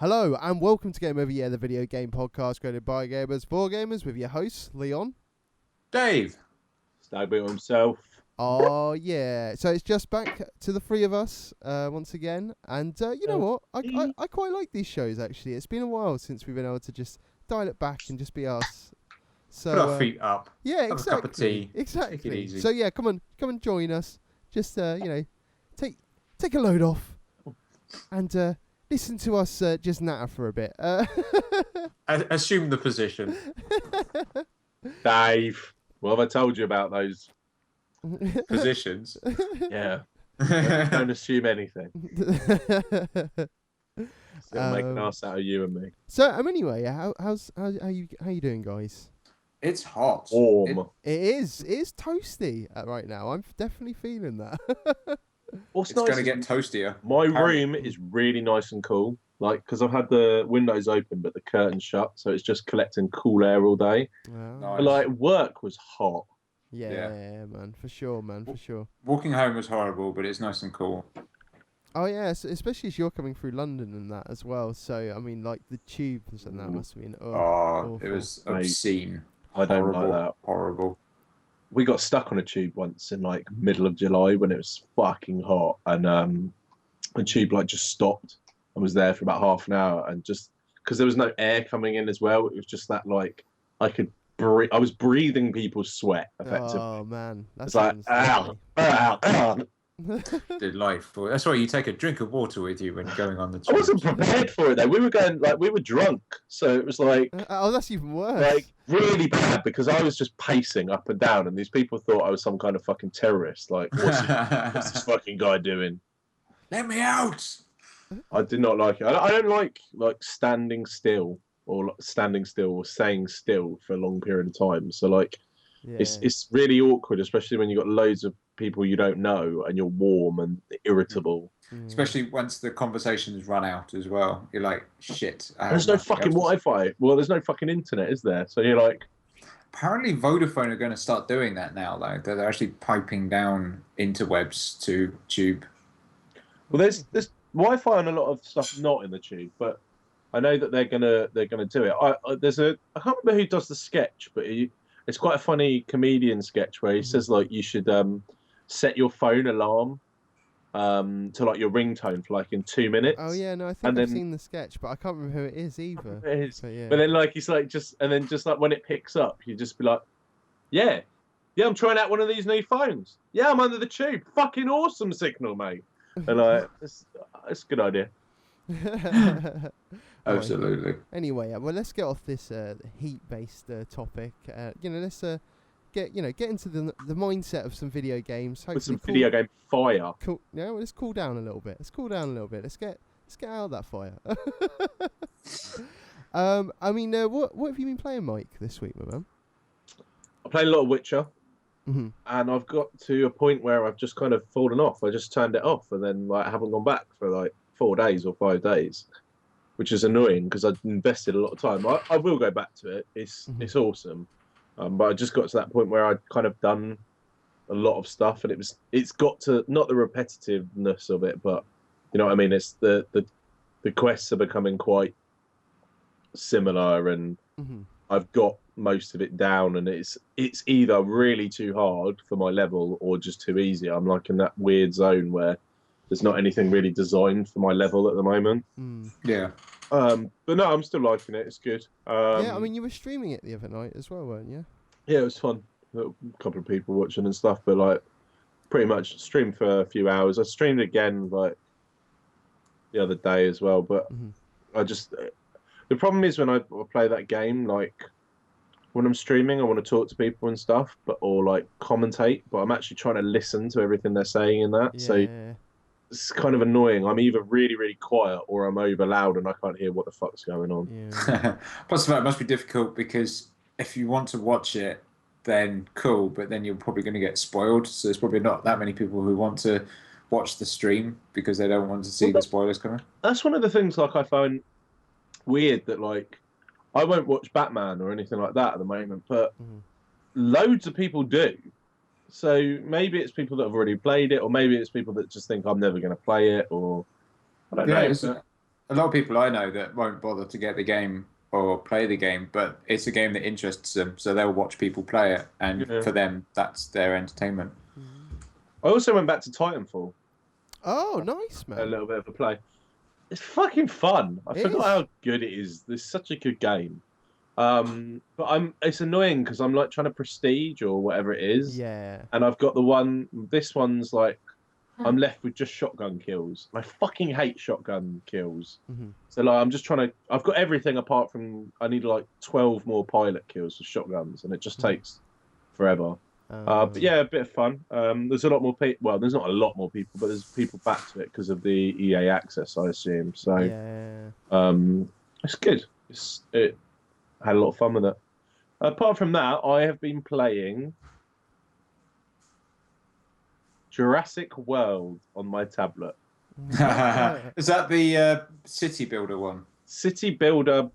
Hello and welcome to Game Over Yeah, the video game podcast created by gamers for gamers with your hosts, Leon. Dave. Stagbeat himself. Oh yeah, so it's just back to the three of us once again, and you know what? I quite like these shows actually. It's been a while since we've been able to just dial it back and just be us. So Put our feet up. yeah, have exactly. a cup of tea. Exactly. Take it easy. So yeah, come and join us. Just take a load off and listen to us just natter for a bit. Assume the position. Dave, what have I told you about those? Positions. Yeah. Don't assume anything. Still make an ass out of you and me. So anyway, how you doing, guys? It's hot. Warm. It is toasty right now. I'm definitely feeling that. What's It's nice going to is get toastier. my apparently. room is really nice and cool. Like, because I've had the windows open but the curtains shut, so it's just collecting cool air all day. Wow. Nice. But like, work was hot. Yeah, man, for sure, for sure. Walking home was horrible, but it's nice and cool. Oh yeah, so especially as you're coming through London and that as well. So I mean, like the tubes and that must have been Oh, it awful. was obscene. I don't horrible, like that. Horrible. We got stuck on a tube once in like middle of July when it was fucking hot, and the tube like just stopped and was there for about half an hour, and just because there was no air coming in as well, it was just that like I was breathing people's sweat effectively. Oh man, It's like ow, ow, ow. Delightful. That's why you take a drink of water with you when you're going on the I tube. wasn't prepared for it though. We were drunk, so it was like Oh, that's even worse. really bad because I was just pacing up and down, and these people thought I was some kind of fucking terrorist. Like, what's this fucking guy doing? Let me out! I did not like it. I don't like standing still or saying still for a long period of time. So like, yeah. it's really awkward, especially when you've got loads of people you don't know and you're warm and irritable. Especially once the conversations run out as well. You're like, shit. There's no fucking Wi-Fi. Well, there's no fucking internet, is there? So you're like, Apparently Vodafone are going to start doing that now, though. They're actually piping down interwebs to tube. well, there's Wi-Fi and a lot of stuff not in the tube, but I know that they're gonna do it. I can't remember who does the sketch, but it's quite a funny comedian sketch where he says like you should set your phone alarm to like your ringtone for like in 2 minutes. Oh yeah, no, I think I've seen the sketch, but I can't remember who it is either. It is. But, yeah. But then like he's like just like when it picks up, you just be like, yeah, I'm trying out one of these new phones. Yeah, I'm under the tube. Fucking awesome signal, mate. And like it's a good idea. Absolutely. Anyway, well, let's get off this heat-based topic. Let's get into the mindset of some video games. With some video game fire. Cool. Yeah, well, let's cool down a little bit. Let's get out of that fire. I mean, what have you been playing, Mike, this week, my man? I played a lot of Witcher. Mm-hmm. And I've got to a point where I've just kind of fallen off. I just turned it off, and then like I haven't gone back for like 4 days or 5 days, which is annoying because I've invested a lot of time. I will go back to it. It's awesome, but I just got to that point where I'd kind of done a lot of stuff, and it's got to not the repetitiveness of it, but you know what I mean. It's the quests are becoming quite similar, and I've got most of it down, and it's either really too hard for my level or just too easy. I'm like in that weird zone where there's not anything really designed for my level at the moment. Yeah. But no, I'm still liking it. It's good. Yeah, I mean, you were streaming it the other night as well, weren't you? Yeah, it was fun. A couple of people watching and stuff, but like pretty much streamed for a few hours. I streamed again like the other day as well, but the problem is when I play that game, like when I'm streaming, I want to talk to people and stuff, or like commentate, but I'm actually trying to listen to everything they're saying in that. Yeah. So it's kind of annoying. I'm either really, really quiet or I'm over loud and I can't hear what the fuck's going on. Yeah. Plus, it must be difficult because if you want to watch it, then cool, but then you're probably going to get spoiled. So there's probably not that many people who want to watch the stream because they don't want to see the spoilers coming. That's one of the things like I find weird that like I won't watch Batman or anything like that at the moment, but loads of people do. So maybe it's people that have already played it, or maybe it's people that just think I'm never going to play it, or I don't know. a lot of people I know that won't bother to get the game or play the game, but it's a game that interests them, so they'll watch people play it, and Yeah. for them, that's their entertainment. I also went back to Titanfall, Oh, nice, a man. little bit of a play. It's fucking fun. I It forgot is. how good it is. It's such a good game. But it's annoying because I'm like trying to prestige or whatever it is, Yeah. and I've got the one. This one's like I'm left with just shotgun kills. I fucking hate shotgun kills. Mhm. So like I'm just trying to. I've got everything apart from I need like 12 more pilot kills with shotguns, and it just takes forever. But yeah, a bit of fun. There's a lot more people. Well, there's not a lot more people, but there's people back to it because of the EA access, I assume. So Yeah. it's good. It had a lot of fun with it. Apart from that, I have been playing Jurassic World on my tablet. Is that the city builder one? City Builder,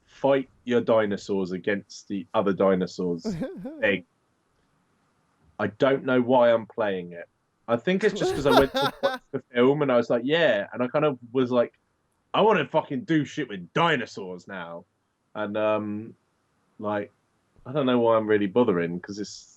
fight your dinosaurs against the other dinosaurs. Egg. I don't know why I'm playing it. I think it's just because I went to watch the film and I was like, yeah, and I kind of was like, I want to fucking do shit with dinosaurs now, and like, I don't know why I'm really bothering because it's.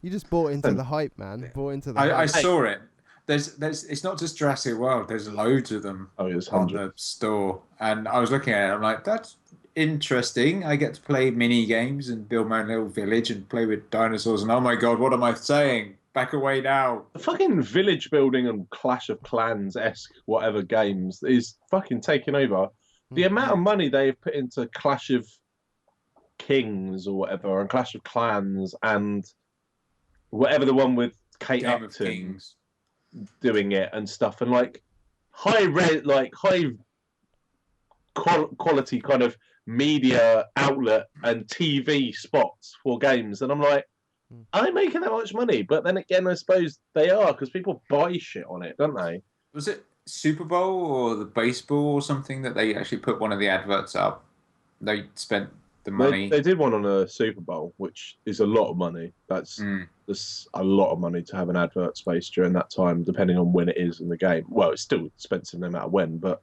You just bought into the hype, man. Bought into the I hype. saw it. There's it's not just Jurassic World. There's loads of them Oh, there's on hundreds. the store, and I was looking at it. I'm like, that's interesting. I get to play mini games and build my own little village and play with dinosaurs. And oh my god, what am I saying? Back away now. The fucking village building and Clash of Clans esque whatever games is fucking taking over. The amount of money they've put into Clash of Kings or whatever, and Clash of Clans, and whatever the one with Kate Game of Upton Kings. doing it and stuff, and like high quality kind of media outlet and TV spots for games, and I'm like, are they making that much money? But then again, I suppose they are because people buy shit on it, don't they? Was it Super Bowl or the baseball or something that they actually put one of the adverts up? They spent the money. They did one on a Super Bowl, which is a lot of money. That's a lot of money to have an advert space during that time, depending on when it is in the game. Well, it's still expensive no matter when, but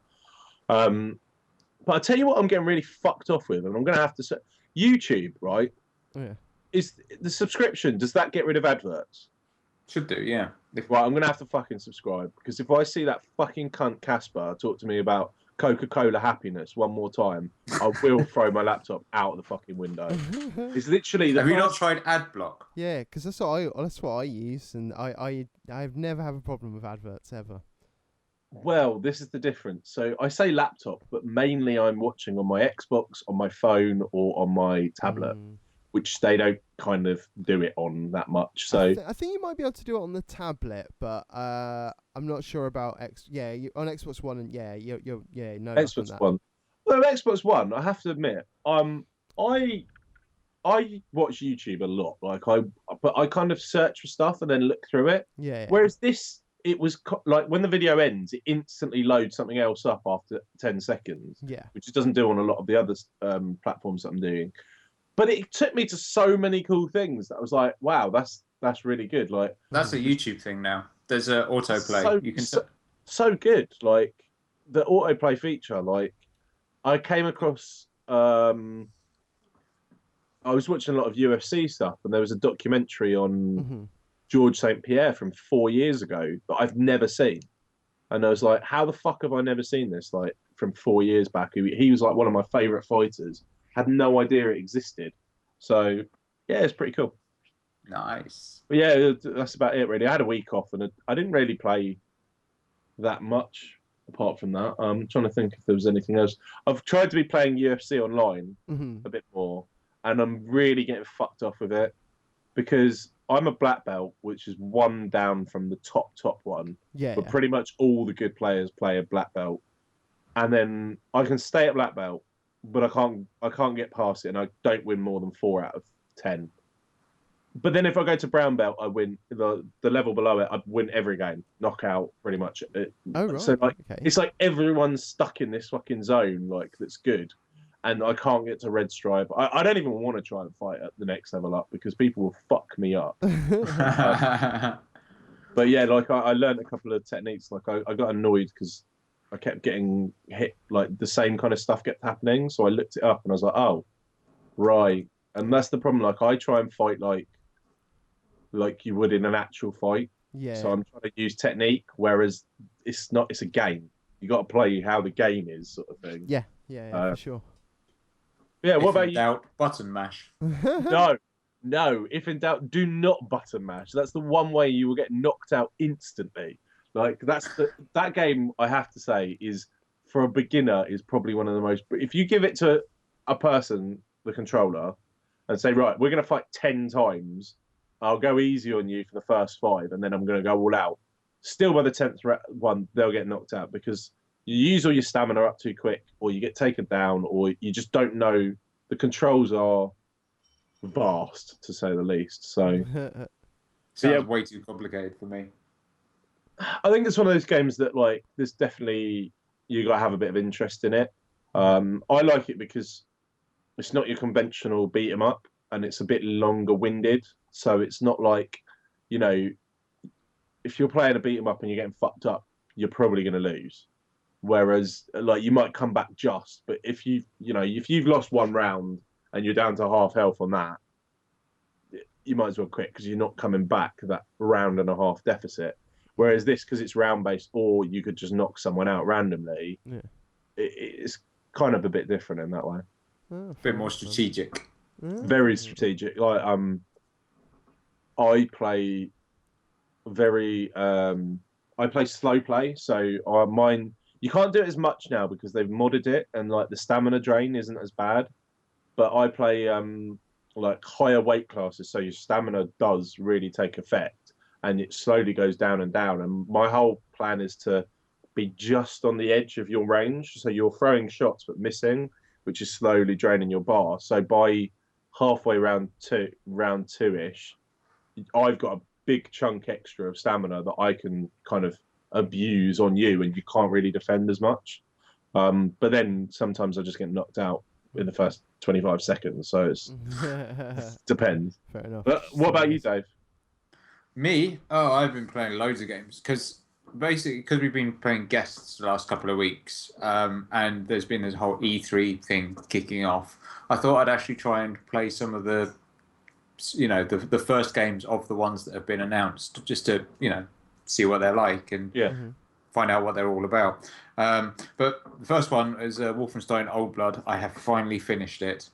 I tell you what, I'm getting really fucked off with, and I'm going to have to say, YouTube, right? Yeah. Is the subscription? Does that get rid of adverts? Should do, yeah. Right, I'm going to have to fucking subscribe because if I see that fucking cunt Casper talk to me about Coca-Cola happiness one more time, I will throw my laptop out the fucking window. It's literally the Have you not tried AdBlock? Yeah, because that's what I use, and I've never have a problem with adverts ever. Well, this is the difference. So I say laptop, but mainly I'm watching on my Xbox, on my phone, or on my tablet, which they don't kind of do it on that much. So I think you might be able to do it on the tablet, but I'm not sure about on Xbox One, and you're no luck on Xbox that. One. Well, Xbox One, I have to admit, I watch YouTube a lot. But I kind of search for stuff and then look through it. Yeah. Whereas this, it was like when the video ends, it instantly loads something else up after 10 seconds. Yeah. Which it doesn't do on a lot of the other platforms that I'm doing. But it took me to so many cool things that I was like, wow, that's really good. Like that's a YouTube thing now. There's an autoplay. You can so good. Like the autoplay feature. Like I came across. I was watching a lot of UFC stuff, and there was a documentary on George St. Pierre from 4 years ago that I've never seen, and I was like, how the fuck have I never seen this? Like from 4 years back, he was like one of my favorite fighters. Had no idea it existed. So yeah, it's pretty cool. Nice. But yeah, that's about it really. I had a week off and I didn't really play that much apart from that. I'm trying to think if there was anything else. I've tried to be playing UFC online a bit more, and I'm really getting fucked off with it because I'm a black belt, which is one down from the top one. Yeah. But pretty much all the good players play a black belt. And then I can stay at black belt, but I can't get past it, and I don't win more than 4 out of 10. But then if I go to brown belt, I win the level below it. I win every game, knockout, pretty much. Oh right. So like, okay. It's like everyone's stuck in this fucking zone, like that's good, and I can't get to red stripe. I don't even want to try and fight at the next level up because people will fuck me up. But yeah, like I learned a couple of techniques. Like I got annoyed because I kept getting hit, like the same kind of stuff kept happening. So I looked it up and I was like, oh, right. And that's the problem. Like I try and fight like you would in an actual fight. Yeah. So I'm trying to use technique, whereas it's not. It's a game. You got to play how the game is, sort of thing. Yeah, for sure. Yeah. What If about in you? doubt, button mash. No. If in doubt, do not button mash. That's the one way you will get knocked out instantly. Like that game. I have to say is for a beginner is probably one of the most. If you give it to a person, the controller, and say, right, we're going to fight 10 times. I'll go easy on you for the first 5, and then I'm going to go all out. Still, by the 10th one, they'll get knocked out because you use all your stamina up too quick, or you get taken down, or you just don't know. The controls are vast, to say the least. So, Sounds way too complicated for me. I think it's one of those games that, like, there's definitely you got to have a bit of interest in it. I like it because it's not your conventional beat 'em up, and it's a bit longer winded. So it's not like, you know, if you're playing a beat 'em up and you're getting fucked up, you're probably going to lose. Whereas, like, you might come back just, but if you've lost one round and you're down to half health on that, you might as well quit because you're not coming back that round and a half deficit. Whereas this, because it's round based, or you could just knock someone out randomly, it's kind of a bit different in that way. Oh, A bit more strategic. Very strategic. Like I play I play slow play, so mine you can't do it as much now because they've modded it and like the stamina drain isn't as bad. But I play like higher weight classes, so your stamina does really take effect, and it slowly goes down and down. And my whole plan is to be just on the edge of your range, so you're throwing shots but missing, which is slowly draining your bar. So by halfway round two ish, I've got a big chunk extra of stamina that I can kind of abuse on you, and you can't really defend as much. But then sometimes I just get knocked out in the first 25 seconds, so it depends. Fair enough. But what about you, Dave? Me? Oh, I've been playing loads of games because we've been playing guests the last couple of weeks, and there's been this whole E3 thing kicking off. I thought I'd actually try and play some of the first games of the ones that have been announced, just to see what they're like and find out what they're all about. But the first one is Wolfenstein Old Blood. I have finally finished it.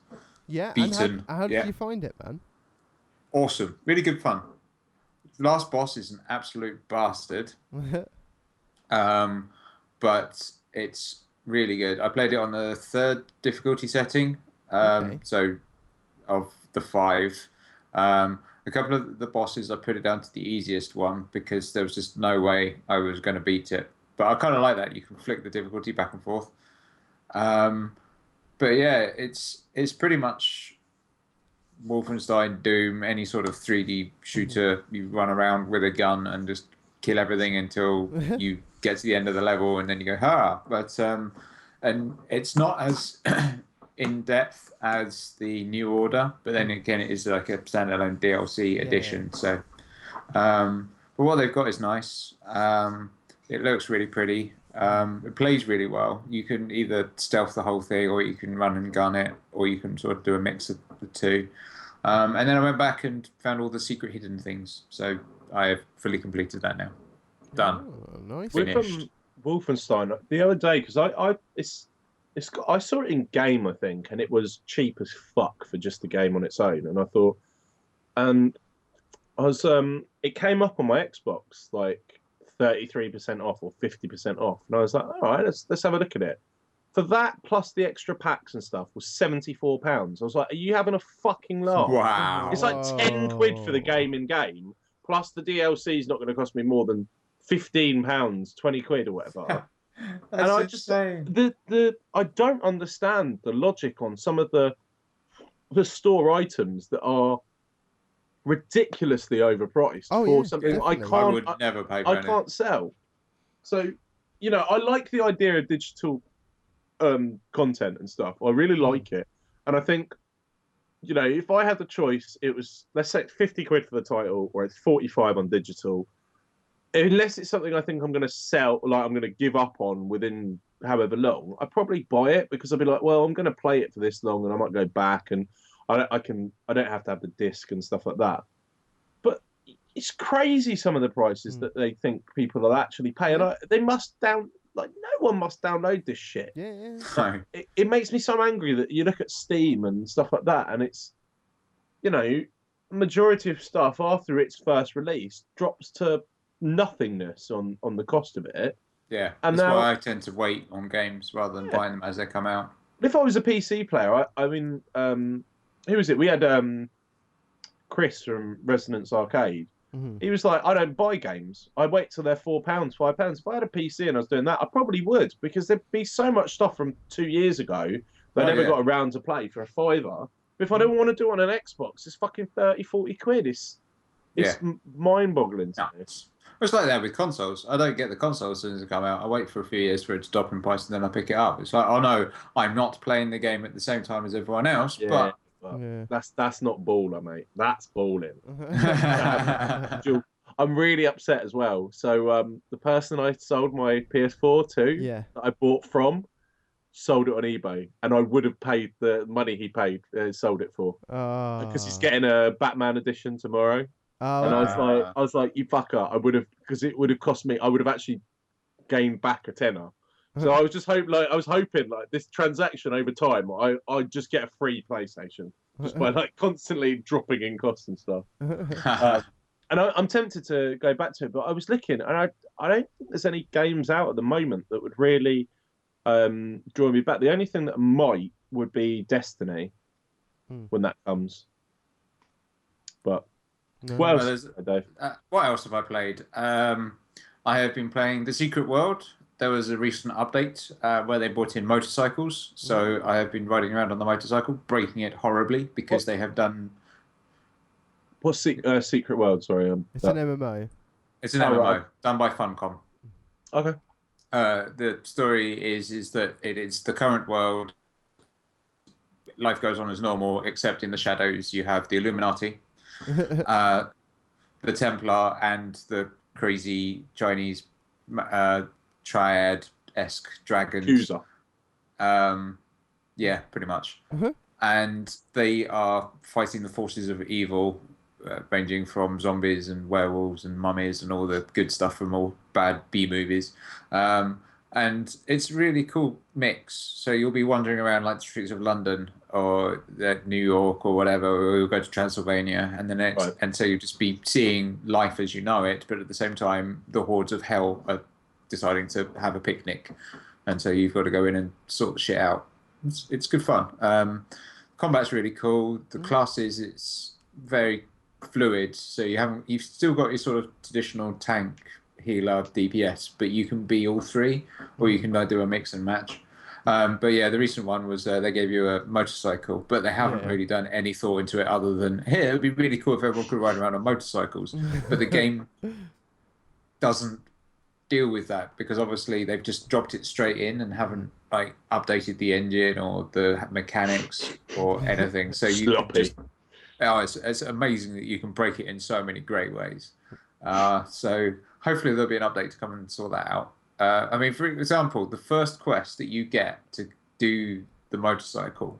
Yeah, beaten. And how did you find it, man? Awesome, really good fun. Last boss is an absolute bastard, but it's really good. I played it on the 3rd difficulty setting, so of the 5. A couple of the bosses I put it down to the easiest one because there was just no way I was going to beat it. But I kind of like that. You can flick the difficulty back and forth. But yeah, it's pretty much Wolfenstein, Doom, any sort of 3D shooter. You run around with a gun and just kill everything until you get to the end of the level, and then you go, ha! But and it's not as in depth as the New Order, but then again, it is like a standalone DLC edition. So, but what they've got is nice. It looks really pretty. It plays really well. You can either stealth the whole thing, or you can run and gun it, or you can sort of do a mix of the two. And then I went back and found all the secret hidden things. So I have fully completed that now. Done. Oh, nice. With Wolfenstein the other day, because I saw it in game, I think, and it was cheap as fuck for just the game on its own. And I thought, and I was it came up on my Xbox like 33% off or 50% off, and I was like, all right, let's have a look at it. For that plus the extra packs and stuff was £74. I was like, are you having a fucking laugh? Wow. It's like 10 quid for the game in game, plus the DLC is not going to cost me more than £15, 20 quid or whatever. That's and insane. I don't understand the logic on some of the store items that are ridiculously overpriced for something definitely. I would never pay for I can't sell. So, I like the idea of digital content and stuff. I really like it. And I think, if I had the choice, it was, let's say 50 quid for the title, or it's 45 on digital. unless it's something I think I'm going to sell, like I'm going to give up on within however long, I probably buy it because I'll be like, well, I'm going to play it for this long, and I might go back, and I don't have to have the disc and stuff like that. But it's crazy some of the prices that they think people will actually pay, and they must like no one must download this shit. Yeah. No. It makes me so angry that you look at Steam and stuff like that, and it's, you know, majority of stuff after its first release drops to nothingness on the cost of it. Yeah, And that's now, why I tend to wait on games rather than buying them as they come out. if I was a PC player, I mean, who was it? We had Chris from Resonance Arcade. Mm-hmm. He was like, I don't buy games. I wait till they're £4, £5. If I had a PC and I was doing that, I probably would, because there'd be so much stuff from 2 years ago that I never got around to play for a £5. But if I don't want to do it on an Xbox, it's fucking 30, 40 quid. It's mind-boggling to me. It's like that with consoles. I don't get the console as soon as they come out. I wait for a few years for it to drop in price, and then I pick it up. It's like, oh no, I'm not playing the game at the same time as everyone else. But that's not baller, mate. That's balling. I'm really upset as well. So the person I sold my PS4 to, that I bought from, sold it on eBay, and I would have paid the money he paid, sold it for, because he's getting a Batman edition tomorrow. And I was like, you fucker! I would have, because it would have cost me. I would have actually gained back a tenner. So I was just hoping like this transaction over time, I'd just get a free PlayStation just by like constantly dropping in costs and stuff. And I'm tempted to go back to it, but I was looking, and I don't think there's any games out at the moment that would really draw me back. The only thing that might would be Destiny when that comes. But what else? What else have I played? I have been playing The Secret World. There was a recent update where they brought in motorcycles. So I have been riding around on the motorcycle, breaking it horribly because they have done... What's Secret World? Sorry, it's an MMO. It's an MMO done by Funcom. Okay. The story is that it is the current world. Life goes on as normal, except in the shadows you have the Illuminati, the Templar, and the crazy Chinese triad-esque dragons. Yeah, pretty much. And they are fighting the forces of evil, ranging from zombies and werewolves and mummies and all the good stuff from all bad B-movies. And it's a really cool mix. So you'll be wandering around like the streets of London or New York or whatever, or you'll go to Transylvania, and then and so you'll just be seeing life as you know it, but at the same time, the hordes of hell are deciding to have a picnic, and so you've got to go in and sort the shit out. It's good fun. Combat's really cool. The classes, it's very fluid, so you've still got your sort of traditional tank, healer, DPS, but you can be all three, or you can do a mix and match. But yeah, the recent one was they gave you a motorcycle, but they haven't really done any thought into it other than, hey, it would be really cool if everyone could ride around on motorcycles. But the game doesn't deal with that, because obviously they've just dropped it straight in and haven't like updated the engine or the mechanics or anything. So you just, it's amazing that you can break it in so many great ways. So hopefully there'll be an update to come and sort that out. I mean, for example, the first quest that you get to do the motorcycle,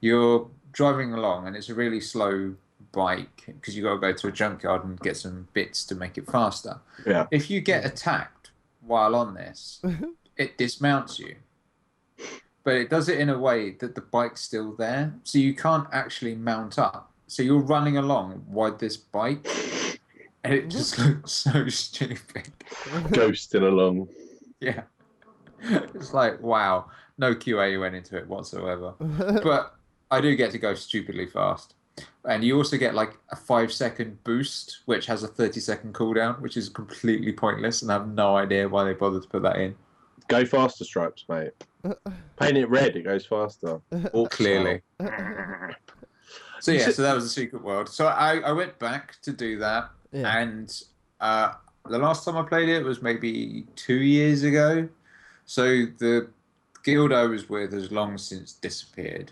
you're driving along and it's a really slow bike because you got to go to a junkyard and get some bits to make it faster. Yeah. If you get attacked while on this, it dismounts you. But it does it in a way that the bike's still there, so you can't actually mount up. So you're running along with this bike, and it just looks so stupid. Ghosting along. Yeah. It's like, wow, no QA went into it whatsoever. But I do get to go stupidly fast. And you also get like a 5-second boost, which has a 30-second cooldown, which is completely pointless, and I have no idea why they bothered to put that in. Go faster stripes, mate. Paint it red, it goes faster. All clearly. So yeah, so that was the Secret World. So I went back to do that, and the last time I played it was maybe 2 years ago. So the guild I was with has long since disappeared,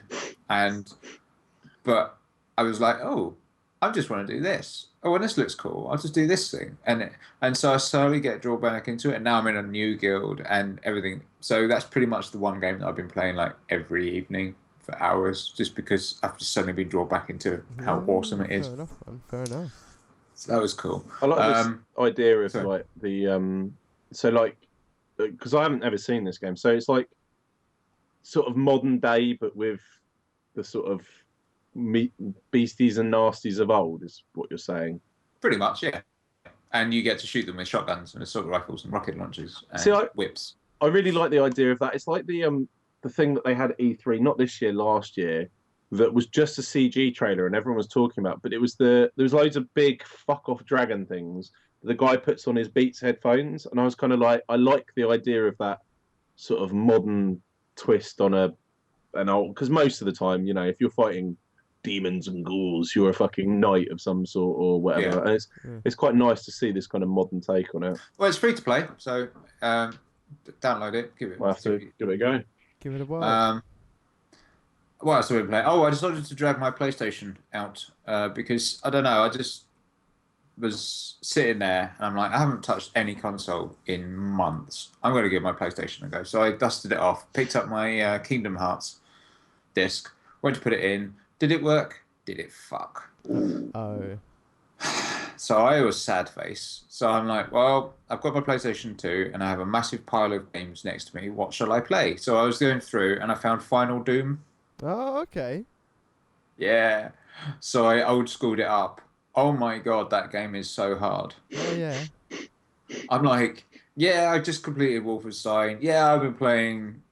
but I was like, oh, I just want to do this. Oh, and this looks cool. I'll just do this thing, and so I slowly get drawn back into it. And now I'm in a new guild and everything. So that's pretty much the one game that I've been playing like every evening for hours, just because I've just suddenly been drawn back into how awesome it is. Fair enough, man. Fair enough. So that was cool. I like this idea of sorry. like the so like because I haven't ever seen this game, so it's like sort of modern day, but with the sort of beasties and nasties of old, is what you're saying. Pretty much, yeah. And you get to shoot them with shotguns and assault rifles and rocket launchers and whips. I really like the idea of that. It's like the thing that they had at E3, not this year, last year, that was just a CG trailer and everyone was talking about. But it was there was loads of big fuck off dragon things. The guy puts on his Beats headphones, and I was kind of like, I like the idea of that sort of modern twist on an old. Because most of the time, you know, if you're fighting demons and ghouls, you're a fucking knight of some sort or whatever. Yeah. And it's quite nice to see this kind of modern take on it. Well, it's free to play, so download it. I'll have to give it a go. Give it a whirl. What else have we playing? Oh, I decided to drag my PlayStation out because I don't know. I just was sitting there and I'm like, I haven't touched any console in months. I'm going to give my PlayStation a go. So I dusted it off, picked up my Kingdom Hearts disc, went to put it in. Did it work? Did it fuck? Oh. So I was sad face. So I'm like, well, I've got my PlayStation 2 and I have a massive pile of games next to me. What shall I play? So I was going through and I found Final Doom. Oh, okay. Yeah. So I old schooled it up. Oh my God, that game is so hard. Oh, yeah. I'm like, yeah, I just completed Wolfenstein. Yeah, I've been playing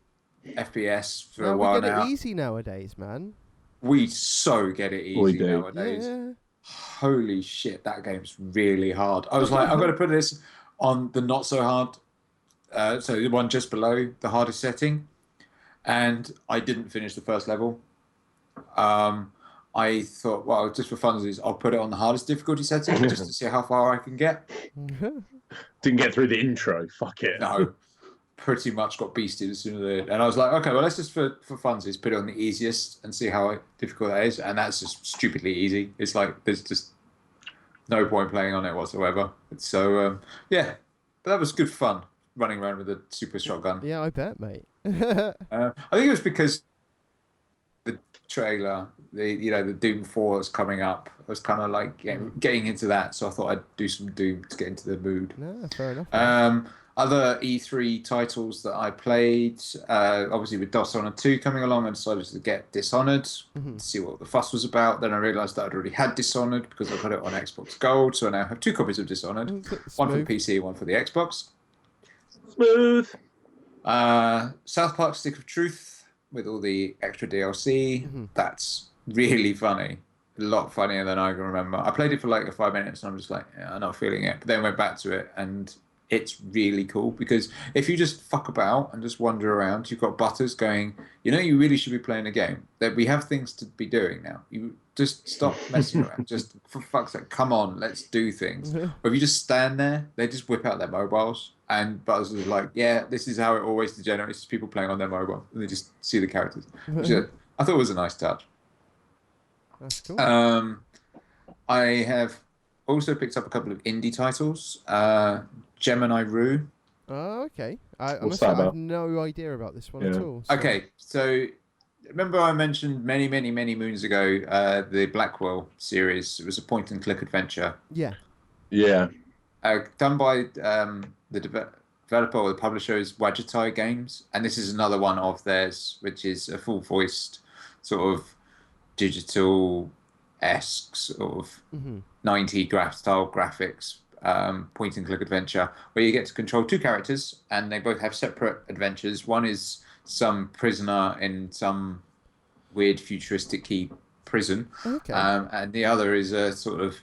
FPS for a while we get now. it easy nowadays, man. We so get it easy We do. nowadays. Yeah. Holy shit, that game's really hard. I was like, I'm going to put this on the not so hard, so the one just below the hardest setting, and I didn't finish the first level. I thought, well, just for funsies, I'll put it on the hardest difficulty setting just to see how far I can get. Didn't get through the intro. Fuck it. No, pretty much got beasted as soon as I did. And I was like, okay, well, let's just for funsies put it on the easiest and see how difficult that is. And that's just stupidly easy. It's like there's just no point playing on it whatsoever. So yeah, but that was good fun running around with a super shotgun. Yeah, I bet, mate. I think it was because the trailer, the Doom 4 that's coming up. I was kind of like getting into that, so I thought I'd do some Doom to get into the mood. No, fair enough. Other E3 titles that I played, obviously with Dishonored 2 coming along, I decided to get Dishonored to see what the fuss was about. Then I realised that I'd already had Dishonored because I got it on Xbox Gold, so I now have 2 copies of Dishonored, one for PC, one for the Xbox. Smooth. South Park Stick of Truth with all the extra DLC. That's really funny. A lot funnier than I can remember. I played it for like 5 minutes and I'm just like, yeah, I'm not feeling it. But then went back to it and it's really cool because if you just fuck about and just wander around, you've got Butters going, you really should be playing a game. That we have things to be doing now. You just stop messing around. Just for fuck's sake, come on, let's do things. Or if you just stand there, they just whip out their mobiles. And Butters is like, yeah, this is how it always degenerates. It's people playing on their mobile. And they just see the characters. Which I thought was a nice touch. That's cool. I have also picked up a couple of indie titles. Gemini Rue. Oh, okay. I What's must that say, I have about? no idea about this one at Yeah. all. So. Okay, so remember I mentioned many, many, many moons ago the Blackwell series. It was a point-and-click adventure. Yeah. Yeah. Done by the developer or the publisher is Wajitai Games, and this is another one of theirs, which is a full-voiced sort of digital-esque sort of 90 style graphics point-and-click adventure where you get to control 2 characters and they both have separate adventures. One is some prisoner in some weird futuristic-y prison, Okay. and the other is a sort of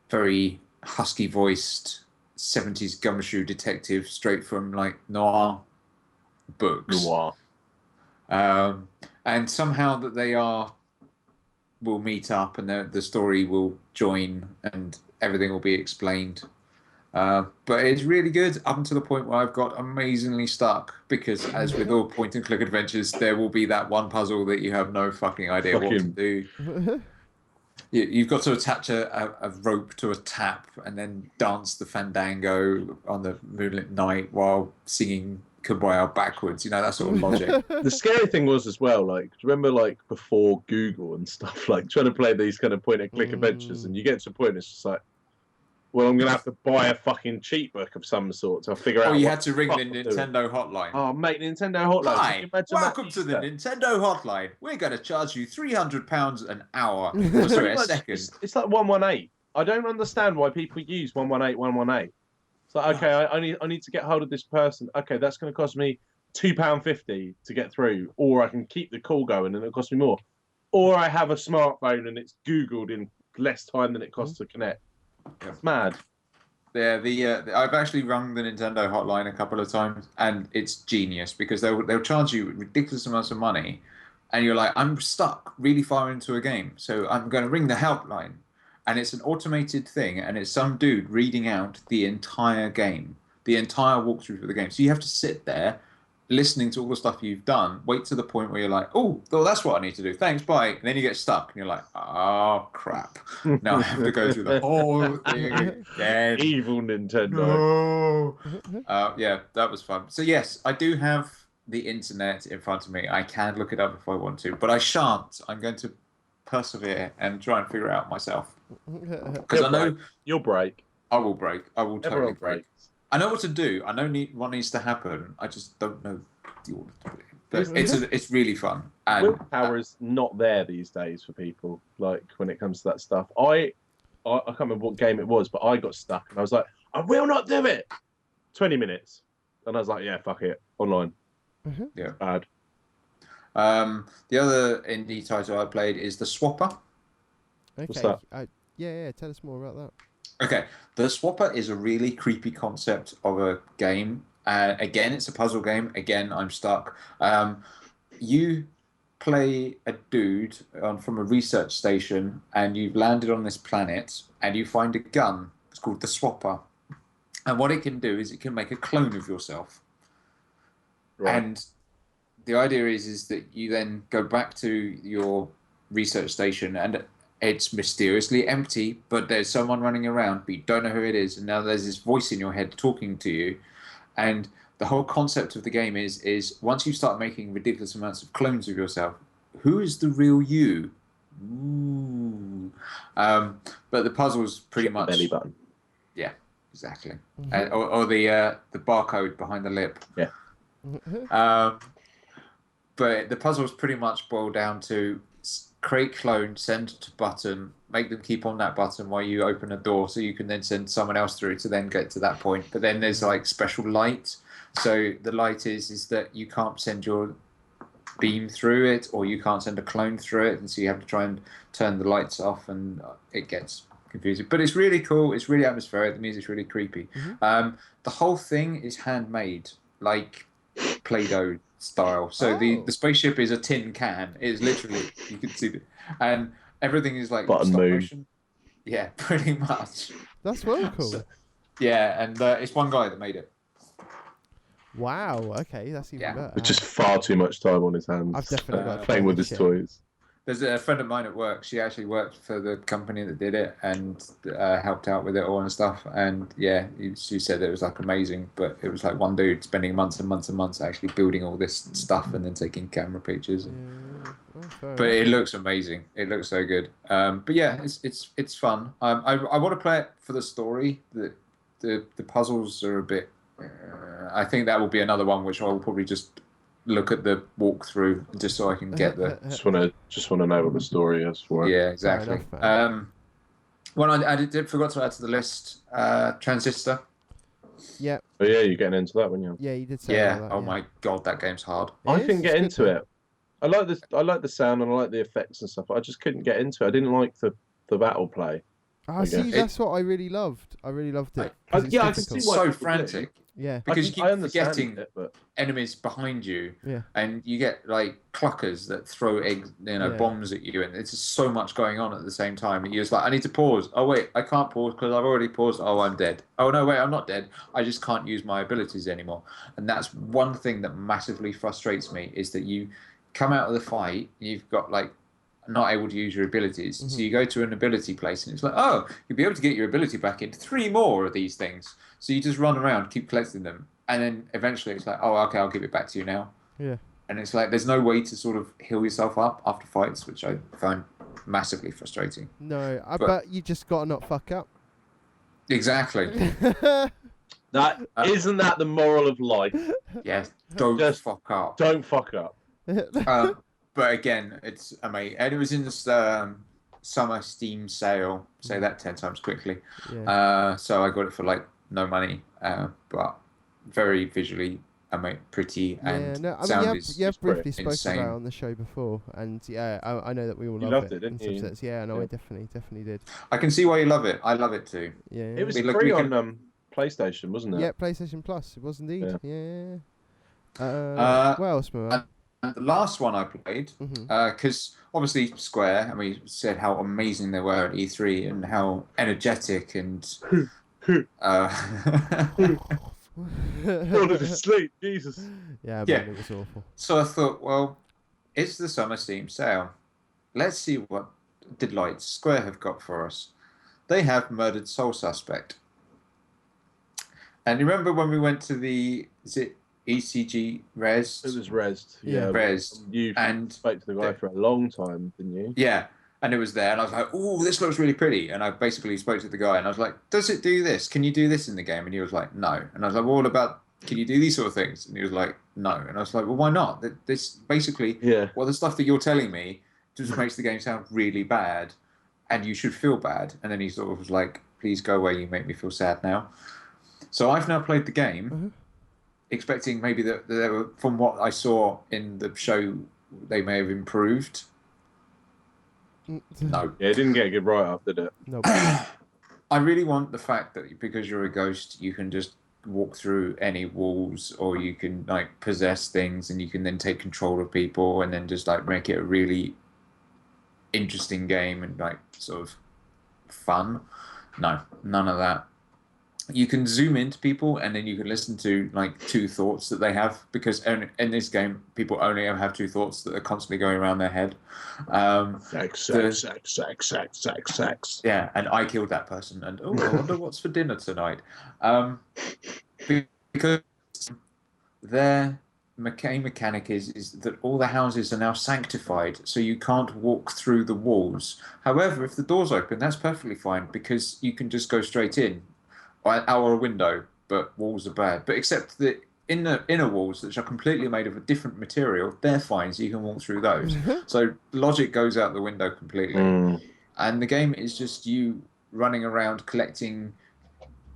very husky-voiced 70s gumshoe detective straight from like noir books. Noir. And somehow that they will meet up and the story will join and everything will be explained. But it's really good up until the point where I've got amazingly stuck because as with all point and click adventures, there will be that one puzzle that you have no fucking idea what to do. You've got to attach a rope to a tap and then dance the fandango on the moonlit night while singing Kumbaya backwards. You know, that sort of logic. The scary thing was as well, like, do you remember like before Google and stuff, like trying to play these kind of point and click adventures, and you get to a point, it's just like, well, I'm gonna have to buy a fucking cheat book of some sort to figure out. Or you what had to ring fuck the I'm doing. Nintendo hotline. Oh, mate, Nintendo hotline. Hi, Can you imagine welcome that to the Easter? Nintendo hotline. We're going to charge you £300 an hour. Pretty Sorry, a much, second. it's like 118. I don't understand why people use 118, 118. It's like, okay, I need to get hold of this person. Okay, that's going to cost me £2.50 to get through, or I can keep the call going and it'll cost me more. Or I have a smartphone and it's Googled in less time than it costs to connect. It's mad. Yeah, I've actually rung the Nintendo hotline a couple of times, and it's genius because they'll charge you ridiculous amounts of money, and you're like, I'm stuck really far into a game, so I'm going to ring the helpline, and it's an automated thing, and it's some dude reading out the entire game, the entire walkthrough of the game. So you have to sit there, listening to all the stuff you've done, wait to the point where you're like, oh, that's what I need to do. Thanks, bye. And then you get stuck, and you're like, oh crap! Now I have to go through the whole thing again. Evil Nintendo. No. Yeah, that was fun. So yes, I do have the internet in front of me. I can look it up if I want to, but I shan't. I'm going to persevere and try and figure it out myself. Because I know You'll break. I will break. I will totally Everyone break. breaks. I know what to do. I know what needs to happen. I just don't know the order to do it. But it's really fun. And Willpower is not there these days for people. Like when it comes to that stuff, I can't remember what game it was, but I got stuck and I was like, I will not do it. 20 minutes, and I was like, yeah, fuck it, online. Yeah. Bad. The other indie title I played is The Swapper. Okay. What's that? Yeah. Tell us more about that. Okay, The Swapper is a really creepy concept of a game. Again, it's a puzzle game. Again, I'm stuck. You play a dude from a research station, and you've landed on this planet, and you find a gun. It's called the Swapper. And what it can do is it can make a clone of yourself. Right. And the idea is that you then go back to your research station, and it's mysteriously empty, but there's someone running around, but you don't know who it is. And now there's this voice in your head talking to you. And the whole concept of the game is once you start making ridiculous amounts of clones of yourself, who is the real you? Ooh. But the puzzle's pretty much belly button. Yeah, exactly. Or the barcode behind the lip. Yeah. But the puzzle's pretty much boiled down to create clone, send to button, make them keep on that button while you open a door, so you can then send someone else through to then get to that point. But then there's like special light. So the light is that you can't send your beam through it, or you can't send a clone through it, and so you have to try and turn the lights off, and it gets confusing. But it's really cool. It's really atmospheric. The music's really creepy. The whole thing is handmade, like Play-Doh style. So the spaceship is a tin can. It is literally, you can see it, and everything is like Button stop moon. motion. Yeah, pretty much. That's well cool. So, yeah, and it's one guy that made it. Wow. Okay, that's even better. With just far too much time on his hands. I've definitely got to playing try with this his shit. toys. There's a friend of mine at work. She actually worked for the company that did it and helped out with it all and stuff. And yeah, she said it was like amazing, but it was like one dude spending months and months and months actually building all this stuff and then taking camera pictures. But it looks amazing. It looks so good. But yeah, it's fun. I want to play it for the story. The puzzles are a bit. I think that will be another one which I will probably just look at the walkthrough just so I can get the. Just want to know what the story is for it. Yeah, exactly. One I forgot to add to the list. Transistor. Yeah. Oh yeah, you're getting into that one, yeah. Yeah, you did say Yeah. that, Oh my god, that game's hard. I is, couldn't get it's into good, it. I like the sound and I like the effects and stuff. I just couldn't get into it. I didn't like the battle play. See, that's what I really loved. I really loved it. I 'cause it's can difficult. see why So people do. frantic Yeah. because you keep I understand forgetting it, but enemies behind you, Yeah. and you get like cluckers that throw eggs, Yeah. bombs at you, and it's just so much going on at the same time. And you're just like, I need to pause. Oh wait, I can't pause because I've already paused. Oh, I'm dead. Oh no, wait, I'm not dead. I just can't use my abilities anymore. And that's one thing that massively frustrates me is that you come out of the fight, you've got like not able to use your abilities. Mhm. So you go to an ability place and it's like, oh, you'll be able to get your ability back in 3 more of these things. So you just run around, keep collecting them. And then eventually it's like, oh, okay, I'll give it back to you now. Yeah. And it's like, there's no way to sort of heal yourself up after fights, which I find massively frustrating. No, I But- bet you just gotta not fuck up. Exactly. That isn't that the moral of life? Yeah, don't Just- fuck up. Don't fuck up. But again, it's amazing. And it was in this summer Steam sale. Say that 10 times quickly. Yeah. So I got it for like no money, but very visually pretty and no, I mean, sound you is have pretty briefly spoken insane. about it on the show before, and yeah, I know that we all You love loved it, in didn't some you? sense. Yeah, no, I Yeah. definitely did. I can see why you love it. I love it too. Yeah, It was We look- free we on can- PlayStation, wasn't it? yeah, PlayStation Plus. It was indeed. Yeah. Yeah. What else, Moa? And the last one I played, Mhm. because obviously Square, and we said how amazing they were at E3 and how energetic and Falling asleep, Jesus. Yeah, Yeah. man, it was awful. So I thought, well, it's the summer Steam sale. Let's see what delights Square have got for us. They have Murdered Soul Suspect. And you remember when we went to the, is it ECG Res? It was Rezzed. Yeah. Yeah. Rezzed. You And spoke to the guy for a long time, didn't you? yeah, and it was there, and I was like, "Oh, this looks really pretty." And I basically spoke to the guy, and I was like, "Does it do this? Can you do this in the game?" And he was like, "No." And I was like, "Well, what about? Can you do these sort of things?" And he was like, "No." And I was like, "Well, why not? This basically, Yeah. well, the stuff that you're telling me just makes the game sound really bad, and you should feel bad." And then he sort of was like, "Please go away. You make me feel sad now." So I've now played the game, Mhm. expecting maybe that they were, from what I saw in the show, they may have improved. No. Yeah, it didn't get a good write up, did it? No. I really want the fact that because you're a ghost, you can just walk through any walls, or you can like possess things, and you can then take control of people, and then just like make it a really interesting game and like sort of fun. No, none of that. You can zoom into people, and then you can listen to like 2 thoughts that they have, because in this game, people only have 2 thoughts that are constantly going around their head. Sex. Yeah, and I killed that person, and oh, I wonder what's for dinner tonight. Because their mechanic is that all the houses are now sanctified, so you can't walk through the walls. However, if the door's open, that's perfectly fine, because you can just go straight in, or a window. But walls are bad. But except that in the inner walls, which are completely made of a different material, they're fine, so you can walk through those. So logic goes out the window completely. And the game is just you running around collecting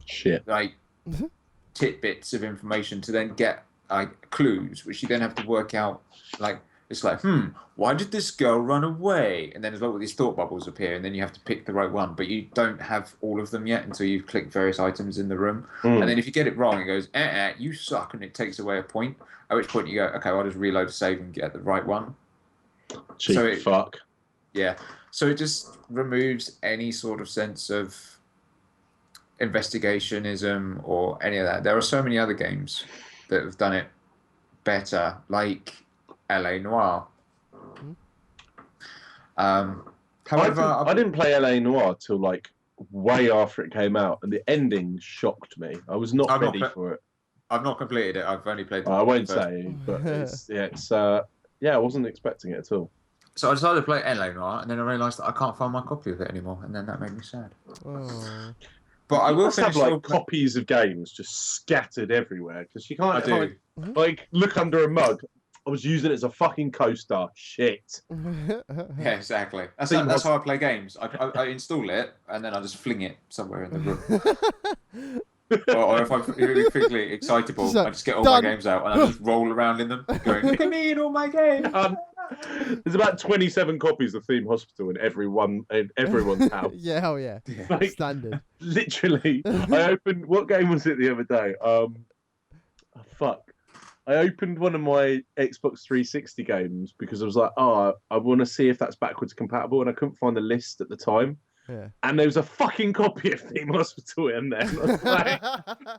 Shit. like tidbits of information to then get like clues, which you then have to work out. Like it's like, why did this girl run away? And then as well, these thought bubbles appear, and then you have to pick the right one. But you don't have all of them yet until you've clicked various items in the room. And then if you get it wrong, it goes, you suck, and it takes away a point. At which point you go, okay, I'll just reload a save and get the right one. Cheap So it- fuck. Yeah. So it just removes any sort of sense of investigationism or any of that. There are so many other games that have done it better, like LA Noire. However, I didn't play LA Noire till like way after it came out, and the ending shocked me. I was not I'm not ready pla- for it. I've not completed it. I've only played. I won't the first- say, but I wasn't expecting it at all. So I decided to play LA Noire, and then I realised that I can't find my copy of it anymore, and then that made me sad. Oh. But I You will must finish have like Lord- copies of games just scattered everywhere, because you I can't do. like look under a mug. I was using it as a fucking coaster. Shit. Yeah, exactly. That's Think how I play games. I install it and then I just fling it somewhere in the room. or if I'm really quickly excitable, So, I just get all done. my games out and I just roll around in them, going, "Look at me and all my games." There's about 27 copies of Theme Hospital in everyone's house. Yeah, hell yeah. Yeah. Like, Standard. literally, I opened. What game was it the other day? Fuck. I opened one of my Xbox 360 games because I was like, I want to see if that's backwards compatible, and I couldn't find the list at the time. Yeah. And there was a fucking copy of Theme Hospital in there. And I was like,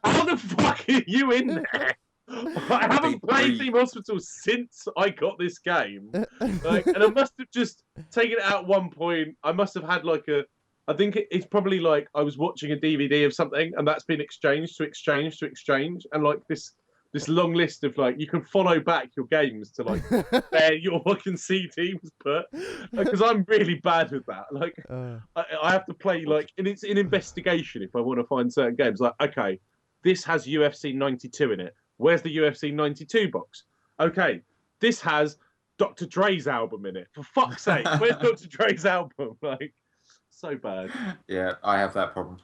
how the fuck are you in there? I haven't played Team Hospital since I got this game. And I must have just taken it out at one point. I must have had I think it's probably like I was watching a DVD of something, and that's been exchanged, and like this long list of like you can follow back your games to like where your fucking CD was put, because I'm really bad with that. Like I have to play like, and it's an investigation if I want to find certain games. Like, okay, this has UFC 92 in it. Where's the UFC 92 box? Okay, this has Dr. Dre's album in it. For fuck's sake, where's Dr. Dre's album? Like, so bad. Yeah, I have that problem.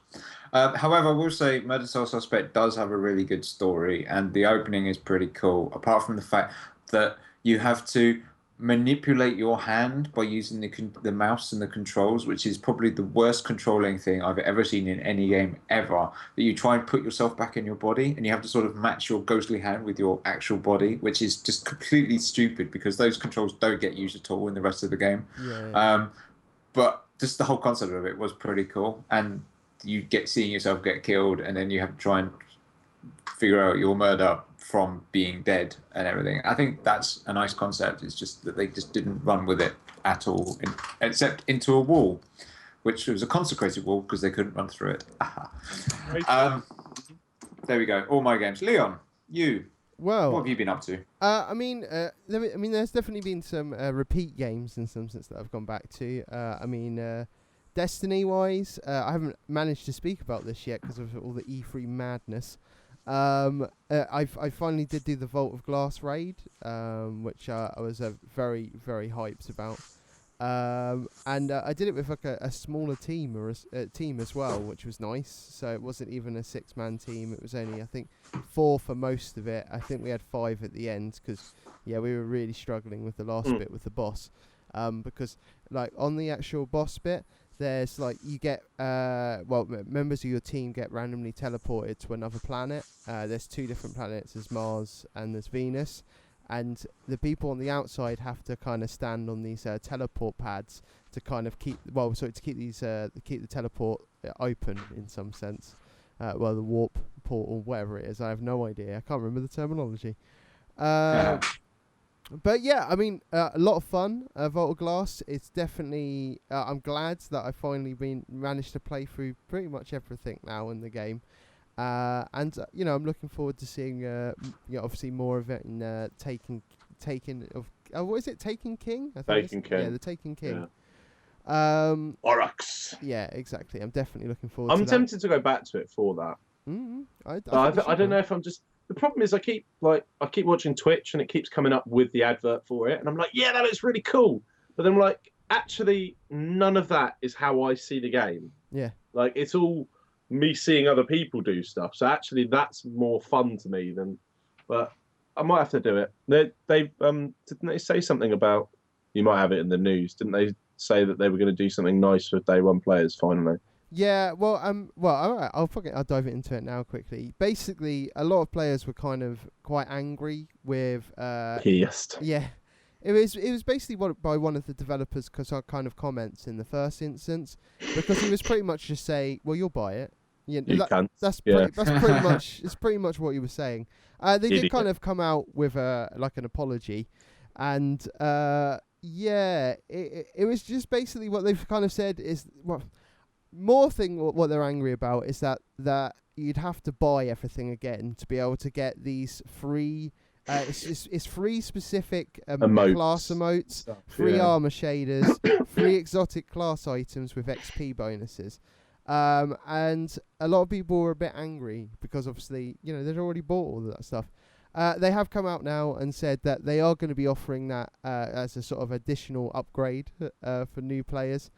However, I will say Murder Soul Suspect does have a really good story, and the opening is pretty cool, apart from the fact that you have to manipulate your hand by using the mouse and the controls, which is probably the worst controlling thing I've ever seen in any game ever. That you try and put yourself back in your body, and you have to sort of match your ghostly hand with your actual body, which is just completely stupid because those controls don't get used at all in the rest of the game. Yeah. But just the whole concept of it was pretty cool, and you seeing yourself get killed, and then you have to try and figure out your murder from being dead and everything. I think that's a nice concept. It's just that they just didn't run with it at all, except into a wall, which was a consecrated wall because they couldn't run through it. There we go. All my games. Leon, you. Well, what have you been up to? There's definitely been some repeat games in some sense that I've gone back to. Destiny-wise, I haven't managed to speak about this yet because of all the E3 madness. I finally did do the Vault of Glass raid, which I was very, very hyped about. And I did it with like a smaller team or a team as well, which was nice. So it wasn't even a 6-man team. It was only, I think, 4 for most of it. I think we had 5 at the end because, we were really struggling with the last bit with the boss. Because like on the actual boss bit, there's like you get members of your team get randomly teleported to another planet. There's 2 different planets. There's Mars and there's Venus. And the people on the outside have to kind of stand on these teleport pads to kind of keep the teleport open in some sense. The warp portal, whatever it is, I have no idea. I can't remember the terminology. But yeah, I mean, a lot of fun. Vault of Glass. It's definitely. I'm glad that I finally managed to play through pretty much everything now in the game. And I'm looking forward to seeing obviously more of it in Taken what is it, Taken King? I think Taken King. Yeah, the Taken King. Yeah. Oryx. Yeah, exactly. I'm definitely looking forward to I'm that. tempted to go back to it for that. I don't know if I'm just. The problem is I keep watching Twitch and it keeps coming up with the advert for it, and I'm like, yeah, that looks really cool. But then I'm like, actually, none of that is how I see the game. Yeah. Like, it's all me seeing other people do stuff. So actually, that's more fun to me than. But I might have to do it. They didn't they say something about? You might have it in the news. Didn't they say that they were going to do something nice for day one players finally? Yeah, well, all right, I'll dive into it now quickly. Basically, a lot of players were kind of quite angry with. Pissed. Yeah, it was basically by one of the developers because our kind of comments in the first instance, because he was pretty much just say, "Well, you'll buy it." Yeah, that's pretty much what he was saying. They did kind of come out with like an apology, and it was just basically what they've kind of said is what they're angry about is that you'd have to buy everything again to be able to get these free. It's free specific class emotes, free armor shaders, free exotic class items with XP bonuses. And a lot of people were a bit angry because obviously, they'd already bought all of that stuff. They have come out now and said that they are going to be offering that as a sort of additional upgrade for new players,